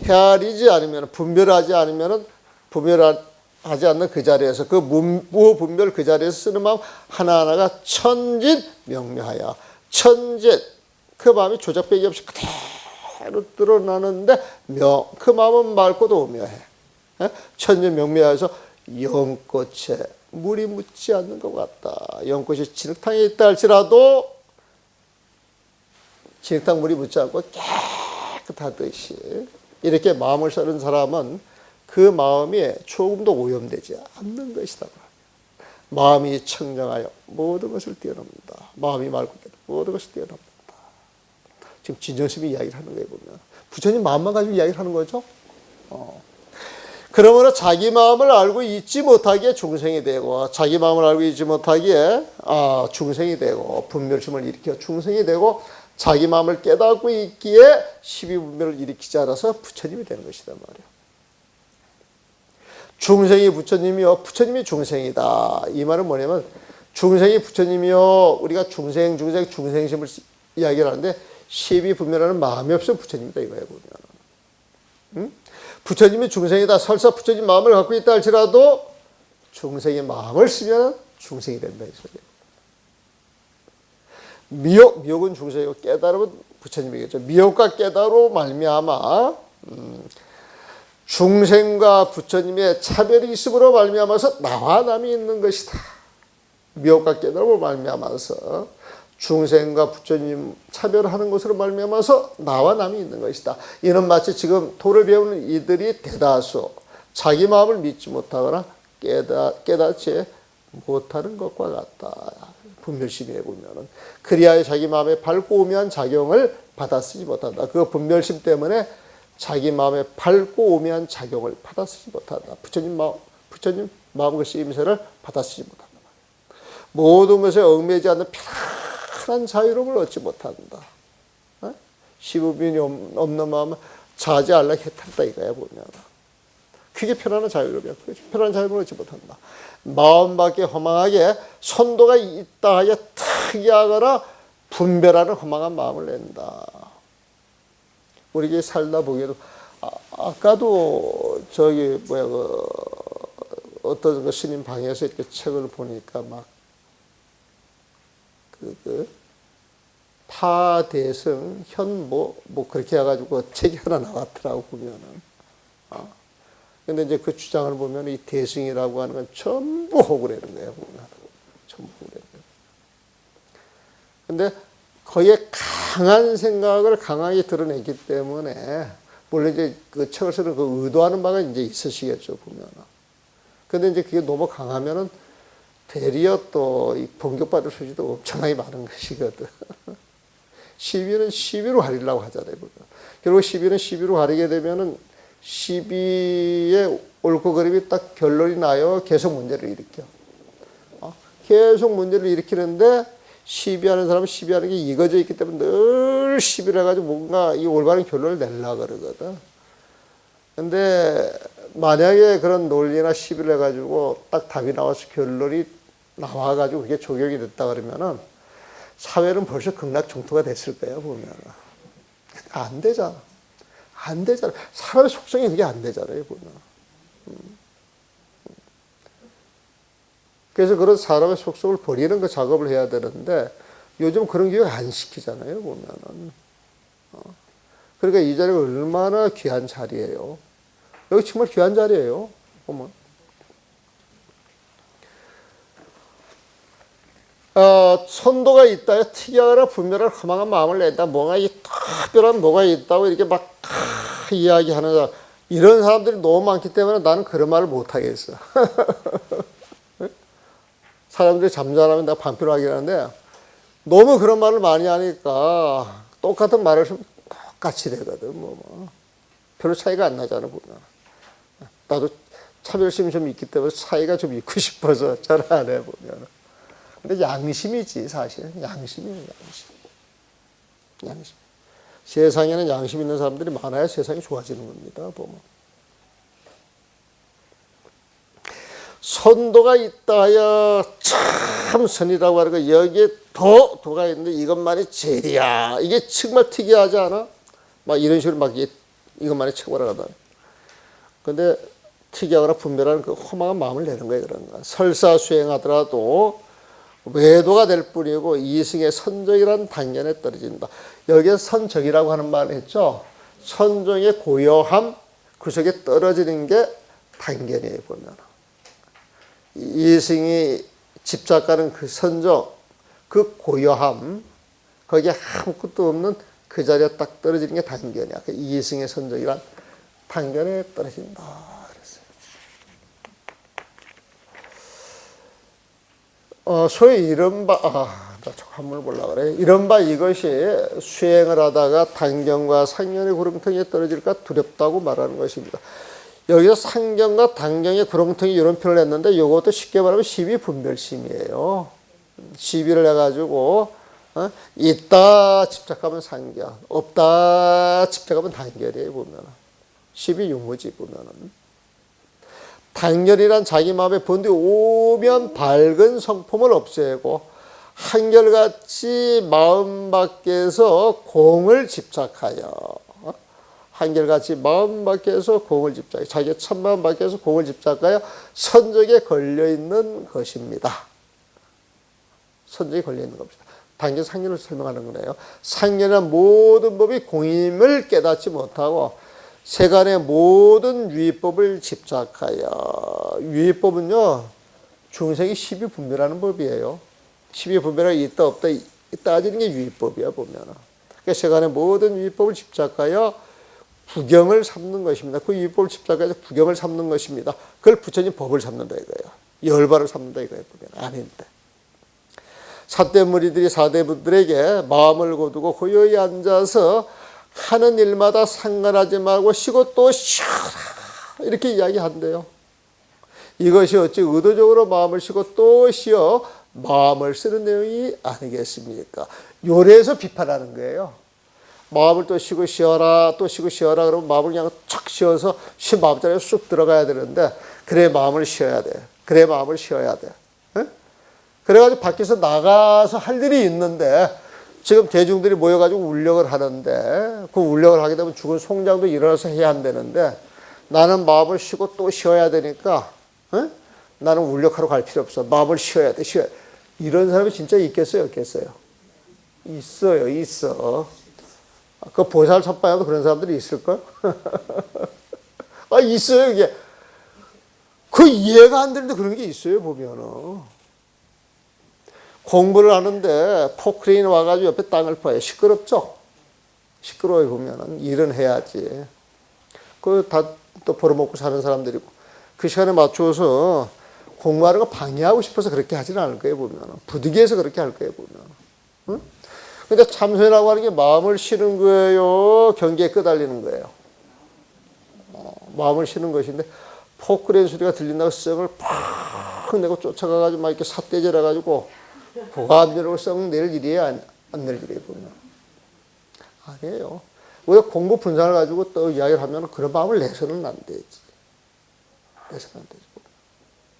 헤아리지 않으면, 분별하지 않으면은, 분별하지 않는 그 자리에서, 그 무분별 그 자리에서 쓰는 마음 하나하나가 천진명료하여, 천진, 그 마음이 조작배기 없이 그대로 드러나는데 그 마음은 맑고도 오묘해. 천진명료해서 연꽃에 물이 묻지 않는 것 같다. 연꽃이 진흙탕에 있다 할지라도 진흙탕 물이 묻지 않고 깨끗하듯이 이렇게 마음을 쓰는 사람은 그 마음이 조금도 오염되지 않는 것이다. 마음이 청정하여 모든 것을 뛰어넘는다. 마음이 맑고 모든 것을 뛰어넘는다. 지금 진정심이 이야기를 하는 거예요, 보면. 부처님 마음만 가지고 이야기를 하는 거죠. 그러므로 자기 마음을 알고 잊지 못하기에 중생이 되고, 자기 마음을 알고 잊지 못하기에 중생이 되고, 분별심을 일으켜 중생이 되고, 자기 마음을 깨닫고 있기에 12분별을 일으키지 않아서 부처님이 되는 것이단 말이에요. 중생이 부처님이요, 부처님이 중생이다. 이 말은 뭐냐면 중생이 부처님이요, 우리가 중생심을 이야기를 하는데 12분별하는 마음이 없으면 부처님이다 이거예요, 보면. 응? 부처님이 중생이다. 설사 부처님 마음을 갖고 있다 할지라도 중생의 마음을 쓰면 중생이 된다 이 소리예요. 미혹은 중생이고 깨달음은 부처님이겠죠. 미혹과 깨달음으로 말미암아 중생과 부처님의 차별이 있음으로 말미암아서 나와 남이 있는 것이다. 미혹과 깨달음으로 말미암아서 중생과 부처님 차별하는 것으로 말미암아서 나와 남이 있는 것이다. 이는 마치 지금 도를 배우는 이들이 대다수 자기 마음을 믿지 못하거나 깨닫지 못하는 것과 같다. 분별심에 보면은 그리하여 자기 마음에 밝고 오묘한 작용을 받아쓰지 못한다. 그 분별심 때문에 자기 마음에 밝고 오묘한 작용을 받아쓰지 못한다. 부처님 마음과 쓰임새를 받아쓰지 못한다. 모든 것에 얽매이지 않는 편한 자유로움을 얻지 못한다. 시부빈이 없는 마음은 자지 알라 해탈다 이거야 보면. 그게 편안한 자유로움이야. 편안한 자유로움을 얻지 못한다. 마음밖에 허망하게 선도가 있다 하여 특이하거나 분별하는 허망한 마음을 낸다. 우리가 살다 보기에도 아까도 어떤 스님 방에서 이렇게 책을 보니까 막 파대승 현모 그렇게 해가지고 책이 하나 나왔더라고 보면은. 근데 이제 그 주장을 보면 이 대승이라고 하는 건 전부 호구라는 거예요, 보면. 전부 호구라는 거예요. 근데 거기에 강한 생각을 강하게 드러냈기 때문에, 물론 이제 그 책을 쓰는 그 의도하는 바가 이제 있으시겠죠, 보면. 근데 이제 그게 너무 강하면은 되려 또 이 본격받을 소지도 엄청나게 많은 것이거든. 시비는 시비로 가리려고 하잖아요, 보면. 결국 시비는 시비로 가리게 되면은 시비의 옳고 그름이 딱 결론이 나요. 계속 문제를 일으켜. 계속 문제를 일으키는데 시비하는 사람은 시비하는 게 익어져 있기 때문에 늘 시비를 해가지고 뭔가 이 올바른 결론을 내려고 그러거든. 근데 만약에 그런 논리나 시비를 해가지고 딱 답이 나와서 결론이 나와가지고 그게 적용이 됐다 그러면은 사회는 벌써 극락정토가 됐을 거야, 보면은. 안 되잖아. 안 되잖아. 사람의 속성이 그게 안 되잖아요, 보면. 그래서 그런 사람의 속성을 버리는 그 작업을 해야 되는데 요즘 그런 교육 안 시키잖아요, 보면은. 그러니까 이 자리가 얼마나 귀한 자리예요. 여기 정말 귀한 자리예요. 보면. 선도가 있다, 특이하거나 분별할 허망한 마음을 낸다, 뭔가 이 특별한 뭐가 있다고 이렇게 막 이야기하는 사람, 이런 사람들이 너무 많기 때문에 나는 그런 말을 못하겠어. 사람들이 잠잠하면 내가 반표를 하긴 하는데, 너무 그런 말을 많이 하니까 똑같은 말을 똑같이 되거든. 별로 차이가 안 나잖아, 보면. 나도 차별심이 좀 있기 때문에 차이가 좀 있고 싶어서 잘 안 해, 보면. 근데 양심이지, 사실. 양심이에요, 양심. 세상에는 양심 있는 사람들이 많아야 세상이 좋아지는 겁니다, 보면. 선도가 있다 하여 참 선이라고 하는 거, 여기에 더 도가 있는데 이것만이 제일이야. 이게 정말 특이하지 않아? 막 이런 식으로 막 이것만이 최고라 하다. 근데 특이하거나 분별하는 그 허망한 마음을 내는 거예요, 그런 거. 설사 수행하더라도 외도가 될 뿐이고 이승의 선정이라는 단견에 떨어진다. 여기에 선정이라고 하는 말을 했죠. 선정의 고요함, 그 속에 떨어지는 게 단견이에요, 보면. 이승이 집착하는 그 선정, 그 고요함, 거기에 아무것도 없는 그 자리에 딱 떨어지는 게 단견이야. 그 이승의 선정이란 단견에 떨어진다. 그랬어요. 소위 이른바, 나 한번 보려고 그래. 이른바 이것이 수행을 하다가 단견과 상견의 구렁텅이에 떨어질까 두렵다고 말하는 것입니다. 여기서 상견과 단견의 구렁텅이 이런 표현을 했는데 이것도 쉽게 말하면 시비분별심이에요. 시비를 해가지고 있다 집착하면 상견, 없다 집착하면 단견이에요, 보면. 시비유무지, 보면은. 단견이란 자기 마음에 본디 오면 밝은 성품을 없애고 한결같이 마음 밖에서 공을 집착하여, 한결같이 마음 밖에서 공을 집착하여, 자기의 참마음 밖에서 공을 집착하여 선적에 걸려있는 것입니다. 선적에 걸려있는 겁니다. 단견 상견을 설명하는 거네요. 상견은 모든 법이 공임을 깨닫지 못하고 세간의 모든 유의법을 집착하여, 유의법은요 중생이 시비분별하는 법이에요. 시비분별이 있다 없다 따지는 게 유의법이야, 보면. 그러니까 세간의 모든 유의법을 집착하여 부경을 삼는 것입니다. 그 유의법을 집착해서 부경을 삼는 것입니다. 그걸 부처님 법을 삼는다 이거예요. 열발을 삼는다 이거예요, 보면. 아닌데. 사대무리들이 사대분들에게 마음을 거두고 고요히 앉아서 하는 일마다 상관하지 말고 쉬고 또 쉬어라, 이렇게 이야기한대요. 이것이 어찌 의도적으로 마음을 쉬고 또 쉬어 마음을 쓰는 내용이 아니겠습니까? 요래서 비판하는 거예요. 마음을 또 쉬고 쉬어라, 또 쉬고 쉬어라 그러면 마음을 그냥 척 쉬어서 마음자리에 쑥 들어가야 되는데, 그래 마음을 쉬어야 돼. 그래 마음을 쉬어야 돼. 그래가지고 밖에서 나가서 할 일이 있는데 지금 대중들이 모여가지고 울력을 하는데, 그 울력을 하게 되면 죽은 송장도 일어나서 해야 한다는데, 나는 마음을 쉬고 또 쉬어야 되니까 나는 울력하러 갈 필요 없어. 마음을 쉬어야 돼. 쉬어야 돼. 이런 사람이 진짜 있겠어요, 없겠어요? 있어요, 있어. 그 보살 첫방에도 그런 사람들이 있을걸? 있어요, 이게. 그 이해가 안 되는데 그런 게 있어요, 보면은. 공부를 하는데 포크레인 와가지고 옆에 땅을 파요. 시끄럽죠? 시끄러워요, 보면은. 일은 해야지. 그 다 또 벌어먹고 사는 사람들이고. 그 시간에 맞춰서 공부하는 거 방해하고 싶어서 그렇게 하지는 않을 거예요, 보면은. 부득이해서 그렇게 할 거예요, 보면은. 응? 근데 참선이라고 하는 게 마음을 쉬는 거예요, 경계에 끄달리는 거예요? 마음을 쉬는 것인데, 포크레인 소리가 들린다고 썩을 팍 내고 쫓아가가지고 막 이렇게 삿대질 해가지고 고감전으로 썩 낼 일이에요, 안 낼 일이에요, 보면. 아니에요. 우리가 공부 분산을 가지고 또 이야기를 하면 그런 마음을 내서는 안 되지. 내서는 안 되지.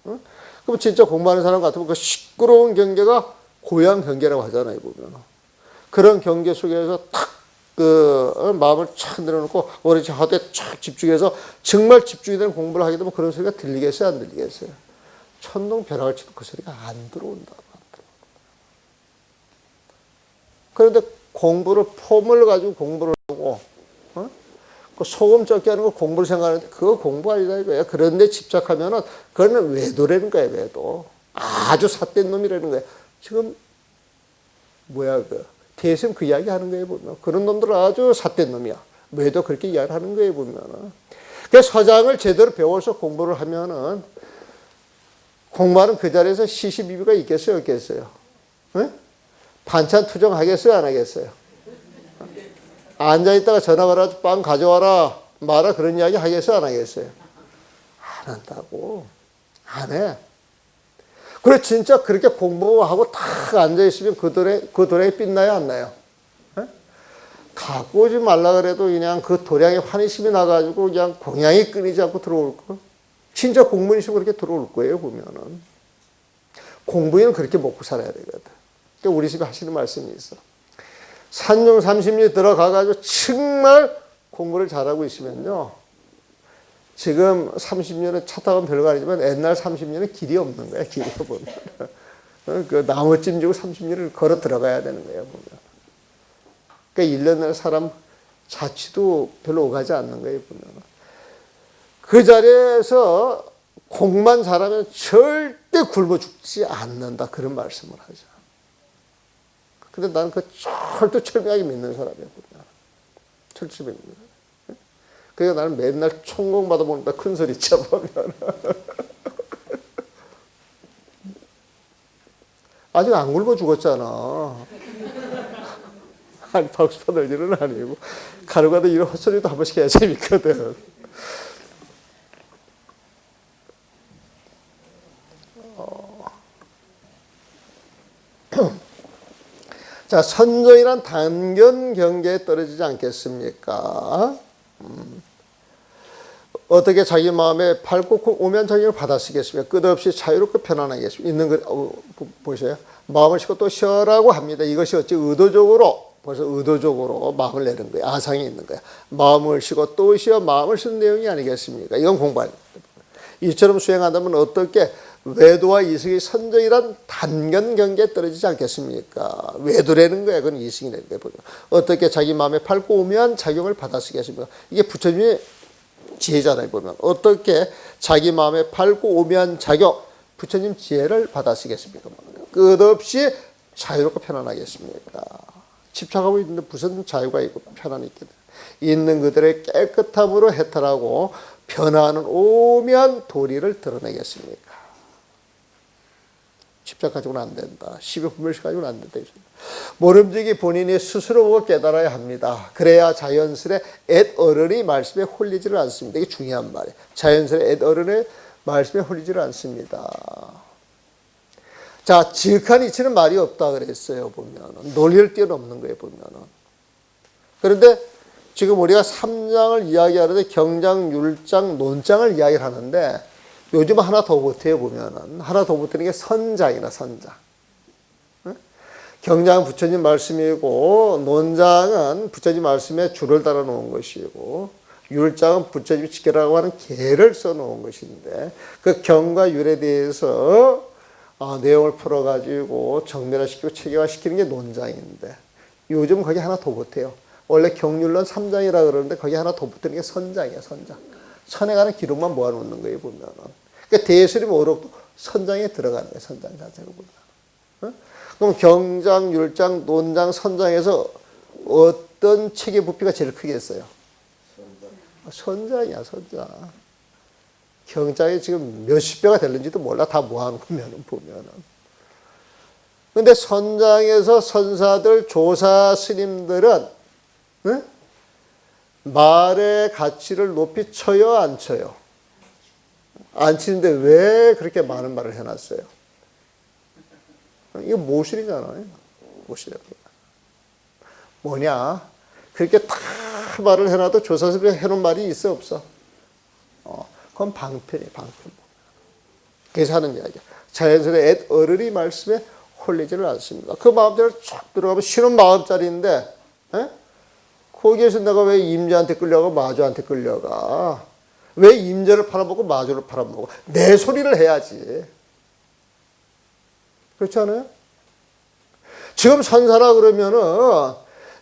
응? 그럼 진짜 공부하는 사람 같으면 그 시끄러운 경계가 고요한 경계라고 하잖아요, 보면. 그런 경계 속에서 탁 마음을 착 내려놓고 오래 하되 착 집중해서 정말 집중이 되는 공부를 하게 되면 그런 소리가 들리겠어요, 안 들리겠어요? 천둥 벼락을 치도 그 소리가 안 들어온다. 그런데 공부를 폼을 가지고 공부를 하고 생각하고, 그 소금 적게 하는 거 공부를 생각하는데 그거 공부 아니다 이거야. 그런데 집착하면은 그거는 외도라는 거야, 외도. 아주 삿된 놈이라는 거야. 지금 대선 그 이야기 하는 거예요, 보면. 그런 놈들은 아주 삿된 놈이야. 외도 그렇게 이야기를 하는 거예요, 보면은. 그래서 서장을 제대로 배워서 공부를 하면은 공부하는 그 자리에서 시시비비가 있겠어요, 없겠어요? 반찬 투정하겠어요, 안 하겠어요? 앉아있다가 전화 걸어서 빵 가져와라, 마라, 그런 이야기 하겠어요, 안 하겠어요? 안 한다고. 안 해. 그래, 진짜 그렇게 공부하고 딱 앉아있으면 그 도량이 빛나요, 안 나요? 갖고 오지 말라 그래도 그냥 그 도량에 환희심이 나가지고 그냥 공양이 끊이지 않고 들어올 거. 진짜 공무원이시면 그렇게 들어올 거예요, 보면은. 공부에는 그렇게 먹고 살아야 되거든. 그러니까 우리 집에 하시는 말씀이 있어. 산중 30리 들어가가지고 정말 공부를 잘하고 있으면요. 지금 30년은 차 타고는 별거 아니지만 옛날 30년은 길이 없는 거야, 길이 보면. 그 나무 찜지고 30년을 걸어 들어가야 되는 거예요, 보면. 그러니까 1년 날 사람 자취도 별로 오가지 않는 거예요, 보면. 그 자리에서 공만 잘하면 절대 굶어 죽지 않는다. 그런 말씀을 하죠. 근데 나는 그 철두철미하게 믿는 사람이야, 보면. 철두철미하게 믿는 사람. 그래서 나는 맨날 총공 받아먹는다. 큰 소리 쳐, 보면. 아직 안 굶어 죽었잖아. 아니, 박수 받을 일은 아니고. 가루가도 이런 헛소리도 한 번씩 해야 재밌거든. 자, 선정이란 단견 경계에 떨어지지 않겠습니까? 어떻게 자기 마음에 밝고 오면 자기를 받아쓰겠습니까? 끝없이 자유롭고 편안하겠습니까? 있는 거 보세요. 마음을 쉬고 또 쉬어라고 합니다. 이것이 어찌 의도적으로, 벌써 의도적으로 마음을 내는 거예요. 아상이 있는 거야. 마음을 쉬고 또 쉬어 마음을 쓰는 내용이 아니겠습니까? 이건 공부합니다. 이처럼 수행한다면 어떻게 외도와 이승의 선정이란 단견 경계에 떨어지지 않겠습니까? 외도라는 거야. 그건 이승이라는 거야. 어떻게 자기 마음에 밝고 오면 작용을 받아쓰겠습니까? 이게 부처님의 지혜잖아요, 보면. 어떻게 자기 마음에 밝고 오면 작용, 부처님 지혜를 받아쓰겠습니까? 끝없이 자유롭고 편안하겠습니까? 집착하고 있는데 무슨 자유가 있고 편안이 있겠냐. 있는 그들의 깨끗함으로 해탈하고 변화하는 오면 도리를 드러내겠습니까? 집착 가지고는 안 된다. 시비분별식 가지고는 안 된다. 모름지기 본인이 스스로 보고 깨달아야 합니다. 그래야 자연스레 앳 어른이 말씀에 홀리지를 않습니다. 이게 중요한 말이에요. 자연스레 앳 어른의 말씀에 홀리지를 않습니다. 자, 지극한 이치는 말이 없다 그랬어요, 보면. 논리를 뛰어넘는 거예요, 보면. 그런데 지금 우리가 3장을 이야기하는데 경장, 율장, 논장을 이야기를 하는데 요즘 하나 더 못해요, 보면은. 하나 더 못하는 게 선장이나 선장. 경장은 부처님 말씀이고, 논장은 부처님 말씀에 줄을 달아 놓은 것이고, 율장은 부처님이 지켜라고 하는 계를 써 놓은 것인데, 그 경과 율에 대해서 내용을 풀어가지고 정밀화시키고 체계화시키는 게 논장인데, 요즘 거기 하나 더 못해요. 원래 경률론 3장이라 그러는데, 거기 하나 더 붙는 게 선장이야, 선장. 선에 가는 기록만 모아놓는 거예요, 보면은. 그러니까 대수림 오록도 선장에 들어가는 거예요, 선장 자체로 보면. 그럼 경장, 율장, 논장, 선장에서 어떤 체계 부피가 제일 크겠어요? 선장이야, 선장. 경장이 지금 몇십 배가 되는지도 몰라, 다 모아놓으면, 보면은. 근데 선장에서 선사들, 조사 스님들은, 말의 가치를 높이 쳐요, 안 쳐요? 안 치는데 왜 그렇게 많은 말을 해놨어요? 이거 모실이잖아요. 모실. 뭐냐? 그렇게 다 말을 해놔도 조사스럽게 해놓은 말이 있어, 없어? 그건 방편이에요, 방편. 그래서 하는 이야기야. 자연스레 앳 어른이 말씀에 홀리지를 않습니다. 그 마음대로 쫙 들어가면 쉬는 마음짜리인데, 거기에서 내가 왜 임자한테 끌려가, 마주한테 끌려가? 왜 임자를 팔아먹고 마주를 팔아먹고? 내 소리를 해야지. 그렇지 않아요? 지금 선사라 그러면은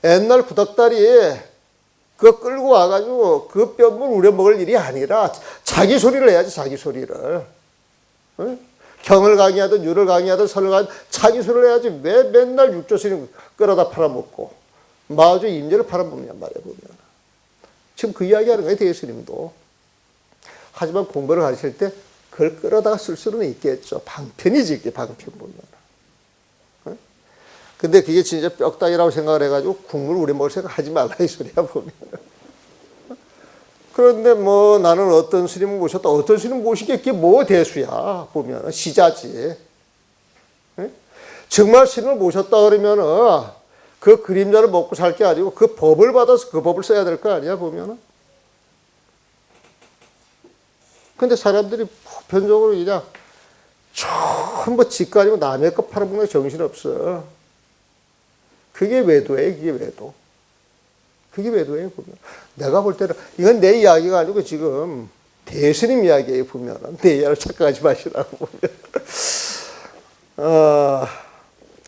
옛날 구닥다리 그거 끌고 와가지고 그 뼘물 우려먹을 일이 아니라 자기 소리를 해야지, 자기 소리를. 응? 경을 강의하든 유를 강의하든 선을 강의하든 자기 소리를 해야지. 왜 맨날 육조스님 끌어다 팔아먹고 마주 임재를 팔아먹냐 말이야 보면. 지금 그 이야기하는 거예요, 대예스님도. 하지만 공부를 가르칠 때 그걸 끌어다가 쓸 수는 있겠죠. 방편이지, 이게 방편 보면. 응? 근데 그게 진짜 뼈다귀라고 생각을 해가지고 국물 우려 먹을 생각 하지 말라 이 소리야 보면. 그런데 뭐 나는 어떤 스님을 모셨다, 어떤 스님 모시게 그게 뭐 대수야 보면 시자지. 응? 정말 스님을 모셨다 그러면은 그 그림자를 먹고 살 게 아니고 그 법을 받아서 그 법을 써야 될 거 아니야 보면은. 근데 사람들이 보편적으로 그냥 전부 지가 아니고 남의 거 팔아먹는 정신없어. 그게 외도예요, 그게 외도. 그게 외도예요, 보면. 내가 볼 때는, 이건 내 이야기가 아니고 지금 대스님 이야기예요, 보면. 내 이야기를 착각하지 마시라고 보면.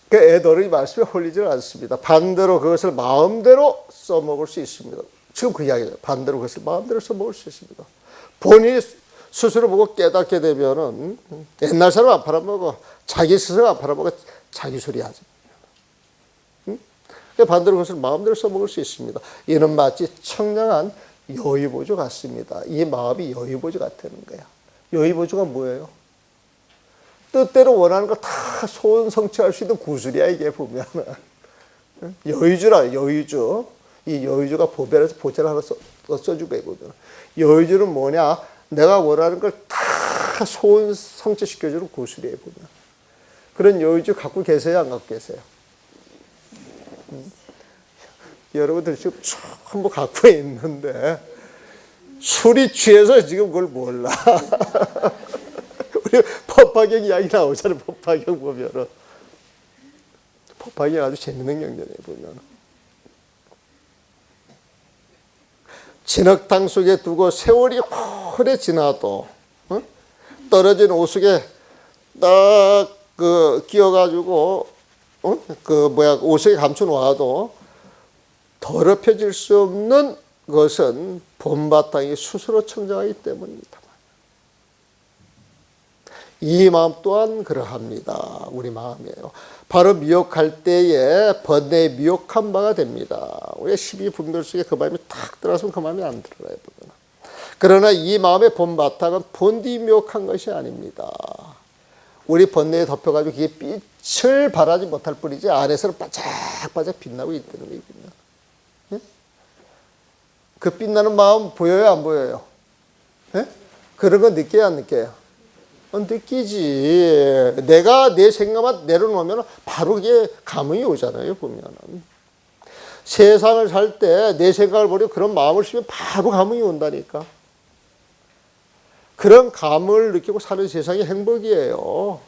그 애도를 이 말씀에 홀리지 않습니다. 반대로 그것을 마음대로 써먹을 수 있습니다. 지금 그 이야기예요. 반대로 그것을 마음대로 써먹을 수 있습니다. 본인이 스스로 보고 깨닫게 되면은 옛날 사람 안 팔아먹어. 자기 스스로 안 팔아먹어. 자기 소리 하지. 응? 반대로 그것을 마음대로 써먹을 수 있습니다. 이는 마치 청량한 여의보주 같습니다. 이 마음이 여의보주 같다는 거야. 여의보주가 뭐예요? 뜻대로 원하는 걸 다 소원 성취할 수 있는 구슬이야, 이게 보면. 여의주라, 여의주. 이 여의주가 보배라서 보채를 하나 써주고 있거든. 여의주는 뭐냐? 내가 원하는 걸 다 소원 성취시켜주는 구슬이에요, 보면. 그런 여의주 갖고 계세요, 안 갖고 계세요? 여러분들 지금 전부 갖고 있는데, 술이 취해서 지금 그걸 몰라. 우리 법화경 이야기 나오잖아요, 법화경 보면은. 법화경이 아주 재밌는 경전이에요, 보면. 진흙탕 속에 두고 세월이 오래 지나도 떨어진 오숙에 딱 끼어가지고 오숙에 감춰 놓아도 더럽혀질 수 없는 것은 본바탕이 스스로 청정하기 때문입니다. 이 마음 또한 그러합니다. 우리 마음이에요. 바로 미혹할 때에 번뇌에 미혹한 바가 됩니다. 우리가 12분별 속에 그 마음이 탁 들어서면 그 마음이 안 들어요. 그러나 이 마음의 본바탕은 본디 미혹한 것이 아닙니다. 우리 번뇌에 덮여가지고 그게 빛을 발하지 못할 뿐이지 안에서는 반짝반짝 빛나고 있다는 얘기입니다. 예? 그 빛나는 마음 보여요, 안 보여요? 예? 그런 거 느껴요, 안 느껴요? 느끼지. 내가 내 생각만 내려놓으면 바로 그게 감흥이 오잖아요, 보면은. 세상을 살 때 내 생각을 버리고 그런 마음을 쓰면 바로 감흥이 온다니까. 그런 감을 느끼고 사는 세상이 행복이에요.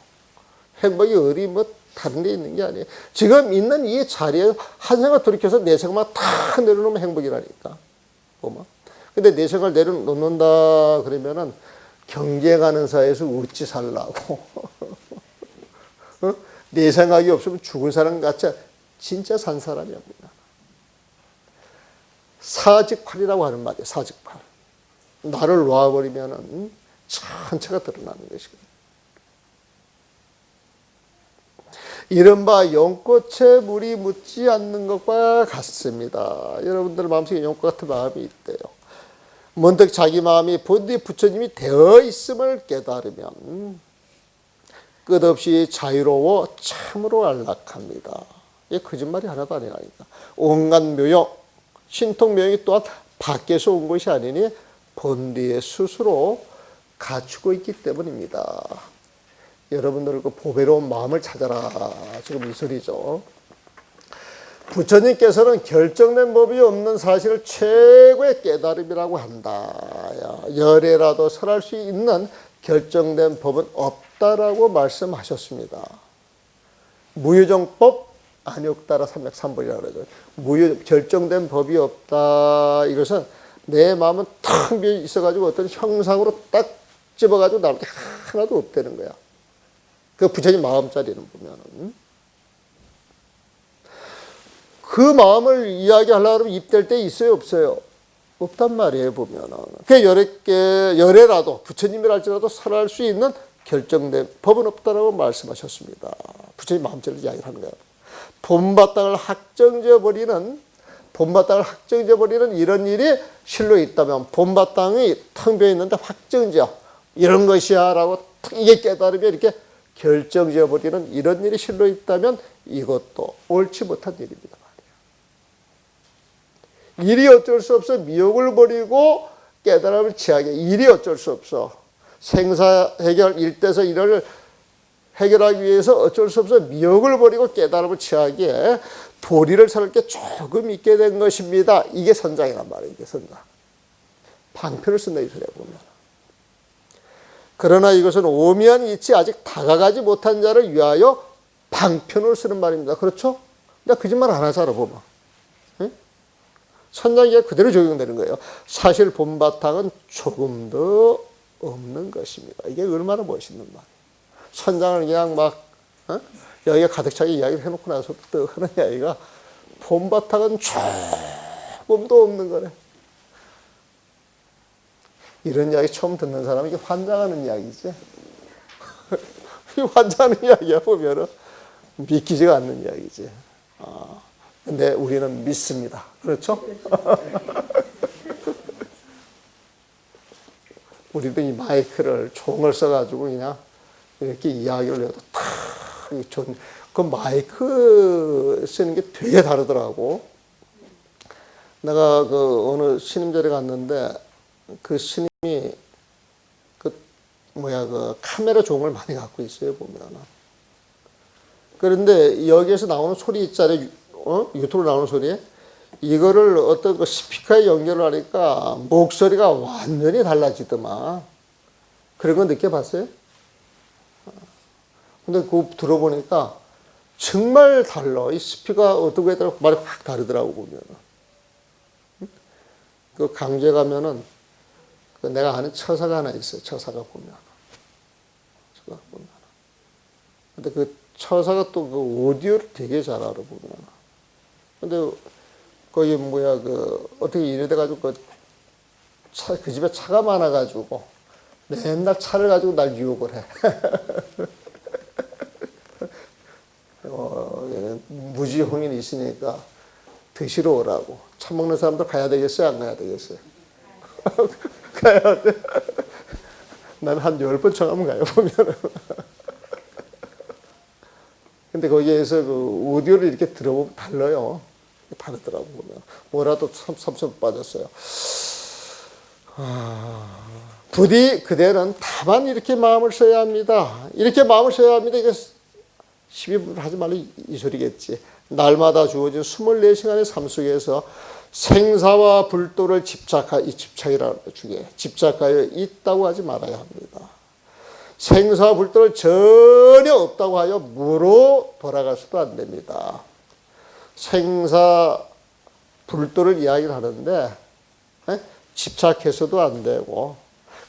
행복이 어디 뭐 다른 데 있는 게 아니에요. 지금 있는 이 자리에 한 생각 돌이켜서 내 생각만 탁 내려놓으면 행복이라니까. 보면. 근데 내 생각을 내려놓는다 그러면은 경쟁하는 사회에서 어찌 살라고. 내 생각이 없으면 죽은 사람 같지 진짜 산 사람이옵니다. 사직팔이라고 하는 말이에요. 사직팔. 나를 놓아버리면 전체가 드러나는 것이거든요. 이른바 연꽃에 물이 묻지 않는 것과 같습니다. 여러분들 마음속에 연꽃 같은 마음이 있대요. 문득 자기 마음이 본디 부처님이 되어 있음을 깨달으면 끝없이 자유로워 참으로 안락합니다. 이게 거짓말이 하나도 아니라니까. 온갖 묘용, 신통 묘용이 또한 밖에서 온 것이 아니니 본디의 스스로 갖추고 있기 때문입니다. 여러분들 그 보배로운 마음을 찾아라. 지금 이 소리죠. 부처님께서는 결정된 법이 없는 사실을 최고의 깨달음이라고 한다. 열애라도 설할 수 있는 결정된 법은 없다라고 말씀하셨습니다. 무유정법 안욕따라 303번이라고 그러죠. 결정된 법이 없다. 이것은 내 마음은 탁 비어 있어가지고 어떤 형상으로 딱 집어가지고 나올 게 하나도 없다는 거야. 그 부처님 마음자리는 보면은. 그 마음을 이야기하려고 하면 입댈 때 있어요, 없어요? 없단 말이에요, 보면은. 그 열애라도, 부처님이랄지라도 살아갈 수 있는 결정된 법은 없다라고 말씀하셨습니다. 부처님 마음대로 이야기를 하는 거예요. 본바탕을 확정지어 버리는 이런 일이 실로 있다면, 본바탕이 텅 비어 있는데 확정지어 이런 것이야 라고 이게 깨달으면 이렇게 결정지어 버리는 이런 일이 실로 있다면 이것도 옳지 못한 일입니다. 일이 어쩔 수 없어 미혹을 버리고 깨달음을 취하게. 일이 어쩔 수 없어. 생사 해결 일대서 이를 해결하기 위해서 어쩔 수 없어 미혹을 버리고 깨달음을 취하기에 도리를 찾을 게 조금 있게 된 것입니다. 이게 선장이란 말이에요. 이게 선장. 방편을 쓴다 이 소리야 보면. 그러나 이것은 오미한 이치 아직 다가가지 못한 자를 위하여 방편으로 쓰는 말입니다. 그렇죠? 내가 거짓말 안 하잖아 보면. 선장이 그대로 적용되는 거예요. 사실 본바탕은 조금도 없는 것입니다. 이게 얼마나 멋있는 말이에요. 선장을 그냥 막 여기가 가득 차게 이야기를 해놓고 나서 또 하는 이야기가 본바탕은 조금도 없는 거래. 이런 이야기 처음 듣는 사람은 이게 환장하는 이야기지. 환장하는 이야기야 보면은 믿기지가 않는 이야기지. 근데 우리는 믿습니다. 그렇죠? 우리도 이 마이크를 종을 써가지고 그냥 이렇게 이야기를 해도 그 마이크 쓰는 게 되게 다르더라고. 내가 그 어느 스님자리에 갔는데 그 스님이 그 카메라 종을 많이 갖고 있어요 보면은. 그런데 여기에서 나오는 소리 있잖아요. 유튜브로 나오는 소리. 이거를 어떤 그 스피커에 연결을 하니까 목소리가 완전히 달라지더만. 그런 거 느껴봤어요? 근데 그거 들어보니까 정말 달라. 이 스피커가 어떤 거에 따라 말이 확 다르더라고 보면은. 그 강주에 가면은 그 내가 아는 처사가 하나 있어요. 처사가 보면. 근데 그 처사가 또 그 오디오를 되게 잘 알아 보면. 근데 거기 어떻게 이래 돼가지고 그 집에 차가 많아가지고 맨날 차를 가지고 날 유혹을 해. 무지 홍인이 있으니까 드시러 오라고. 차 먹는 사람들 가야 되겠어요? 안 가야 되겠어요? 가야 돼. 난 한 10번 청하면 가요, 보면은. 근데 거기에서 그 오디오를 이렇게 들어보면 달라요. 다르더라고, 보면. 뭐라도 삼삼 빠졌어요. 부디 그대는 다만 이렇게 마음을 써야 합니다. 이렇게 마음을 써야 합니다. 이게 시비를 하지 말라 이 소리겠지. 날마다 주어진 24시간의 삶 속에서 생사와 불도를 집착이라는 중에 집착하여 있다고 하지 말아야 합니다. 생사와 불도를 전혀 없다고 하여 무로 돌아가서도 안 됩니다. 생사 불도를 이야기를 하는데 집착해서도 안 되고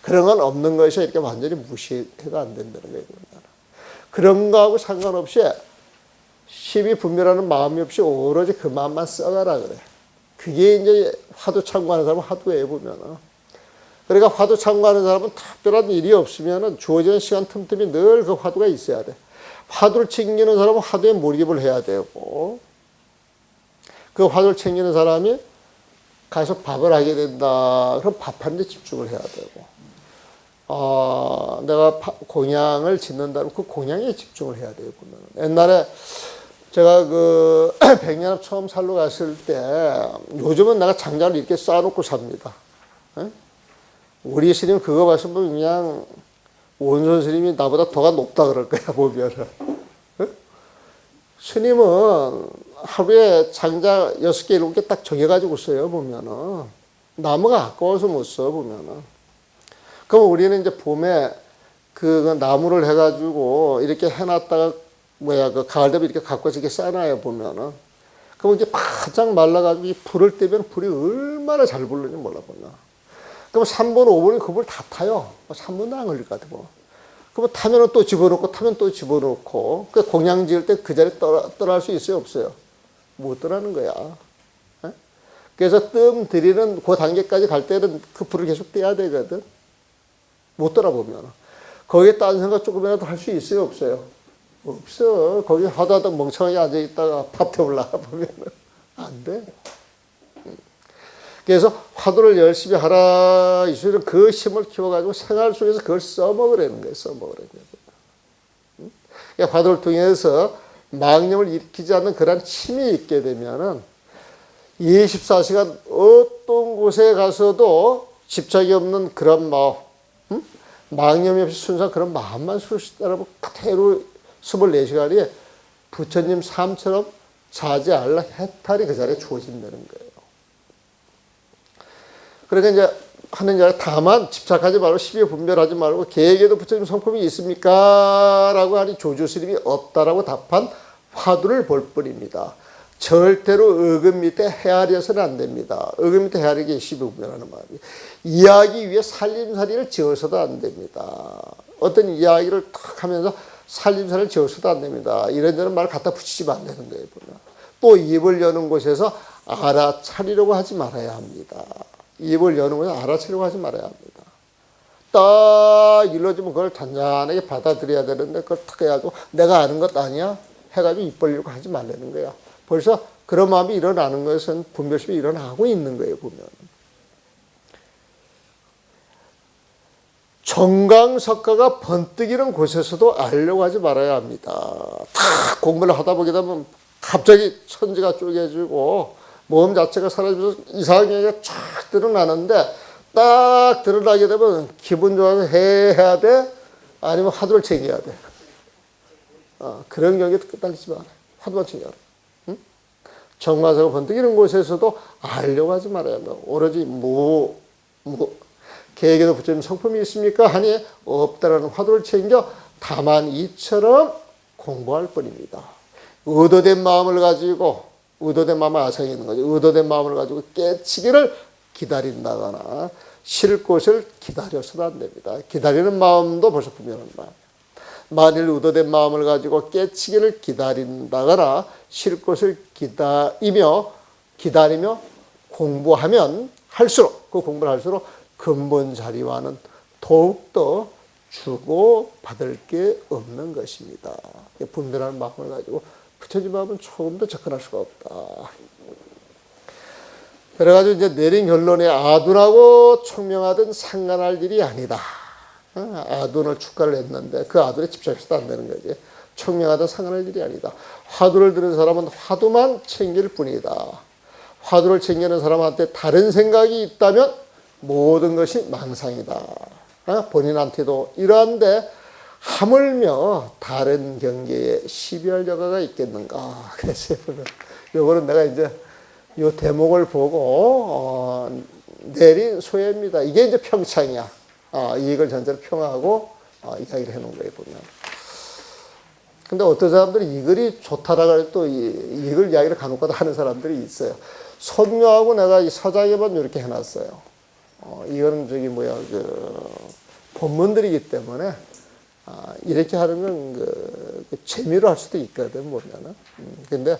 그런 건 없는 것이 이렇게 완전히 무시해도 안 된다는 거예요. 그런 거하고 상관없이 시비 분별하는 마음이 없이 오로지 그 마음만 써가라 그래. 그게 이제 화두 참고하는 사람은 화두에 보면은. 그러니까 화두 참고하는 사람은 특별한 일이 없으면은 주어지는 시간 틈틈이 늘 그 화두가 있어야 돼. 화두를 챙기는 사람은 화두에 몰입을 해야 되고, 그 화두를 챙기는 사람이 가서 밥을 하게 된다. 그럼 밥하는 데 집중을 해야 되고, 내가 공양을 짓는다면 그 공양에 집중을 해야 돼요, 보면. 옛날에 제가 그 백년합 처음 살러 갔을 때, 요즘은 내가 장작을 이렇게 쌓아놓고 삽니다. 우리 스님 그거 봤으면 그냥 원선 스님이 나보다 더가 높다 그럴 거야, 보면은. 스님은 하루에 장작 6개, 7개 딱 정해가지고 써요, 보면은. 나무가 아까워서 못 써, 보면은. 그럼 우리는 이제 봄에 그 나무를 해가지고 이렇게 해놨다가 그 가을 되면 이렇게 갖고 와서 이렇게 쌓아놔요, 보면은. 그럼 이제 바짝 말라가지고 이 불을 떼면 불이 얼마나 잘 불는지 몰라, 보면. 그럼 3분, 5분은 그 불 다 타요. 3분도 안 걸릴 것 같아, 뭐. 그럼 타면은 또 집어넣고, 타면 또 집어넣고. 그 공양 지을 때 그 자리에 떠날 수 있어요, 없어요? 못 떠나는 거야. 그래서 뜸 들이는 그 단계까지 갈 때는 그 불을 계속 떼야 되거든. 못 돌아보면. 거기에 딴 생각 조금이라도 할 수 있어요, 없어요? 없어. 거기 하다 멍청하게 앉아있다가 밥 태우려고 보면 안 돼. 그래서 화두를 열심히 하라. 이수는 그 힘을 키워가지고 생활 속에서 그걸 써먹으라는 거예요. 써먹으라는 거예요. 그러니까 화두를 통해서 망념을 일으키지 않는 그런 힘이 있게 되면은 24시간 어떤 곳에 가서도 집착이 없는 그런 마음, 망념이 없이 순수한 그런 마음만 수시따라고 그대로 24시간이 부처님 삶처럼 자지 않으라 해탈이 그 자리에 주어진다는 거예요. 그러니까 이제 하는 자가 다만 집착하지 말고 시비에 분별하지 말고 계에게도 부처님 성품이 있습니까? 라고 하니 조주스님이 없다라고 답한 화두를 볼 뿐입니다. 절대로 의금 밑에 헤아려서는 안 됩니다. 의금 밑에 헤아리기 게 시비 분별하는 마음이. 이야기 위에 살림살이를 지어서도 안 됩니다. 어떤 이야기를 탁 하면서 살림살이를 지어서도 안 됩니다. 이런저런 말을 갖다 붙이지 말라는 거예요. 또 입을 여는 곳에서 알아차리려고 하지 말아야 합니다. 입을 여는 곳에서 알아차리려고 하지 말아야 합니다. 딱 일러주면 그걸 단단하게 받아들여야 되는데 그걸 탁 해가지고 내가 아는 것 아니야? 해가지고 입 벌리려고 하지 말라는 거야. 벌써 그런 마음이 일어나는 것은 분별심이 일어나고 있는 거예요, 보면. 정강석가가 번뜩이는 곳에서도 알려고 하지 말아야 합니다. 다 공부를 하다 보게 되면 갑자기 천지가 쪼개지고 몸 자체가 사라지면서 이상한 얘기가 쫙 드러나는데 딱 드러나게 되면 기분 좋아서 해야 돼? 아니면 화두를 챙겨야 돼? 그런 경우에 끝날리지 마라. 화두만 챙겨라. 정강석가 번뜩이는 곳에서도 알려고 하지 말아야 합니다. 오로지 계에게도 부처님 성품이 있습니까? 하니 없다라는 화두를 챙겨 다만 이처럼 공부할 뿐입니다. 의도된 마음을 가지고 의도된 마음을 아성이 있는 거죠. 의도된 마음을 가지고 깨치기를 기다린다거나 쉴 곳을 기다려서는 안 됩니다. 기다리는 마음도 벌써 분명한 마음이에요. 만일 의도된 마음을 가지고 깨치기를 기다린다거나 쉴 곳을 기다리며 공부하면 할수록 그 공부를 할수록 근본 자리와는 더욱더 주고 받을 게 없는 것입니다. 분별하는 마음을 가지고 부처님 마음은 조금 더 접근할 수가 없다. 그래가지고 이제 내린 결론에 아둔하고 총명하든 상관할 일이 아니다. 아둔을 축가를 했는데 그 아둔에 집착해서도 안 되는 거지. 총명하든 상관할 일이 아니다. 화두를 들은 사람은 화두만 챙길 뿐이다. 화두를 챙기는 사람한테 다른 생각이 있다면 모든 것이 망상이다. 본인한테도 이러한데 하물며 다른 경계에 시비할 여가가 있겠는가. 그래서 이거는 내가 이제 이 대목을 보고 내린 소예입니다. 이게 이제 평창이야. 이익을 전제로 평하고 이야기를 해놓은 거예요, 보면. 근데 어떤 사람들이 이 글이 좋다라고 해도 또 이 글 이야기를 간혹가다 하는 사람들이 있어요. 선묘하고 내가 이 서장에만 이렇게 해놨어요. 이거는 본문들이기 때문에 이렇게 하는 건 재미로 할 수도 있거든, 보면은. 근데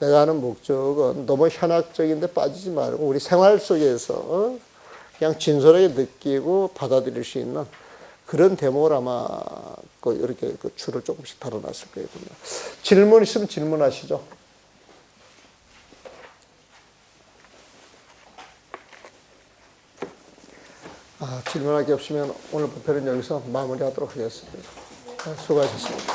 내가 하는 목적은 너무 현학적인데 빠지지 말고 우리 생활 속에서 그냥 진솔하게 느끼고 받아들일 수 있는 그런 대목을 아마 이렇게 줄을 조금씩 달아놨을 거예요. 질문 있으면 질문하시죠. 질문할 게 없으면 오늘 부패는 여기서 마무리하도록 하겠습니다. 수고하셨습니다.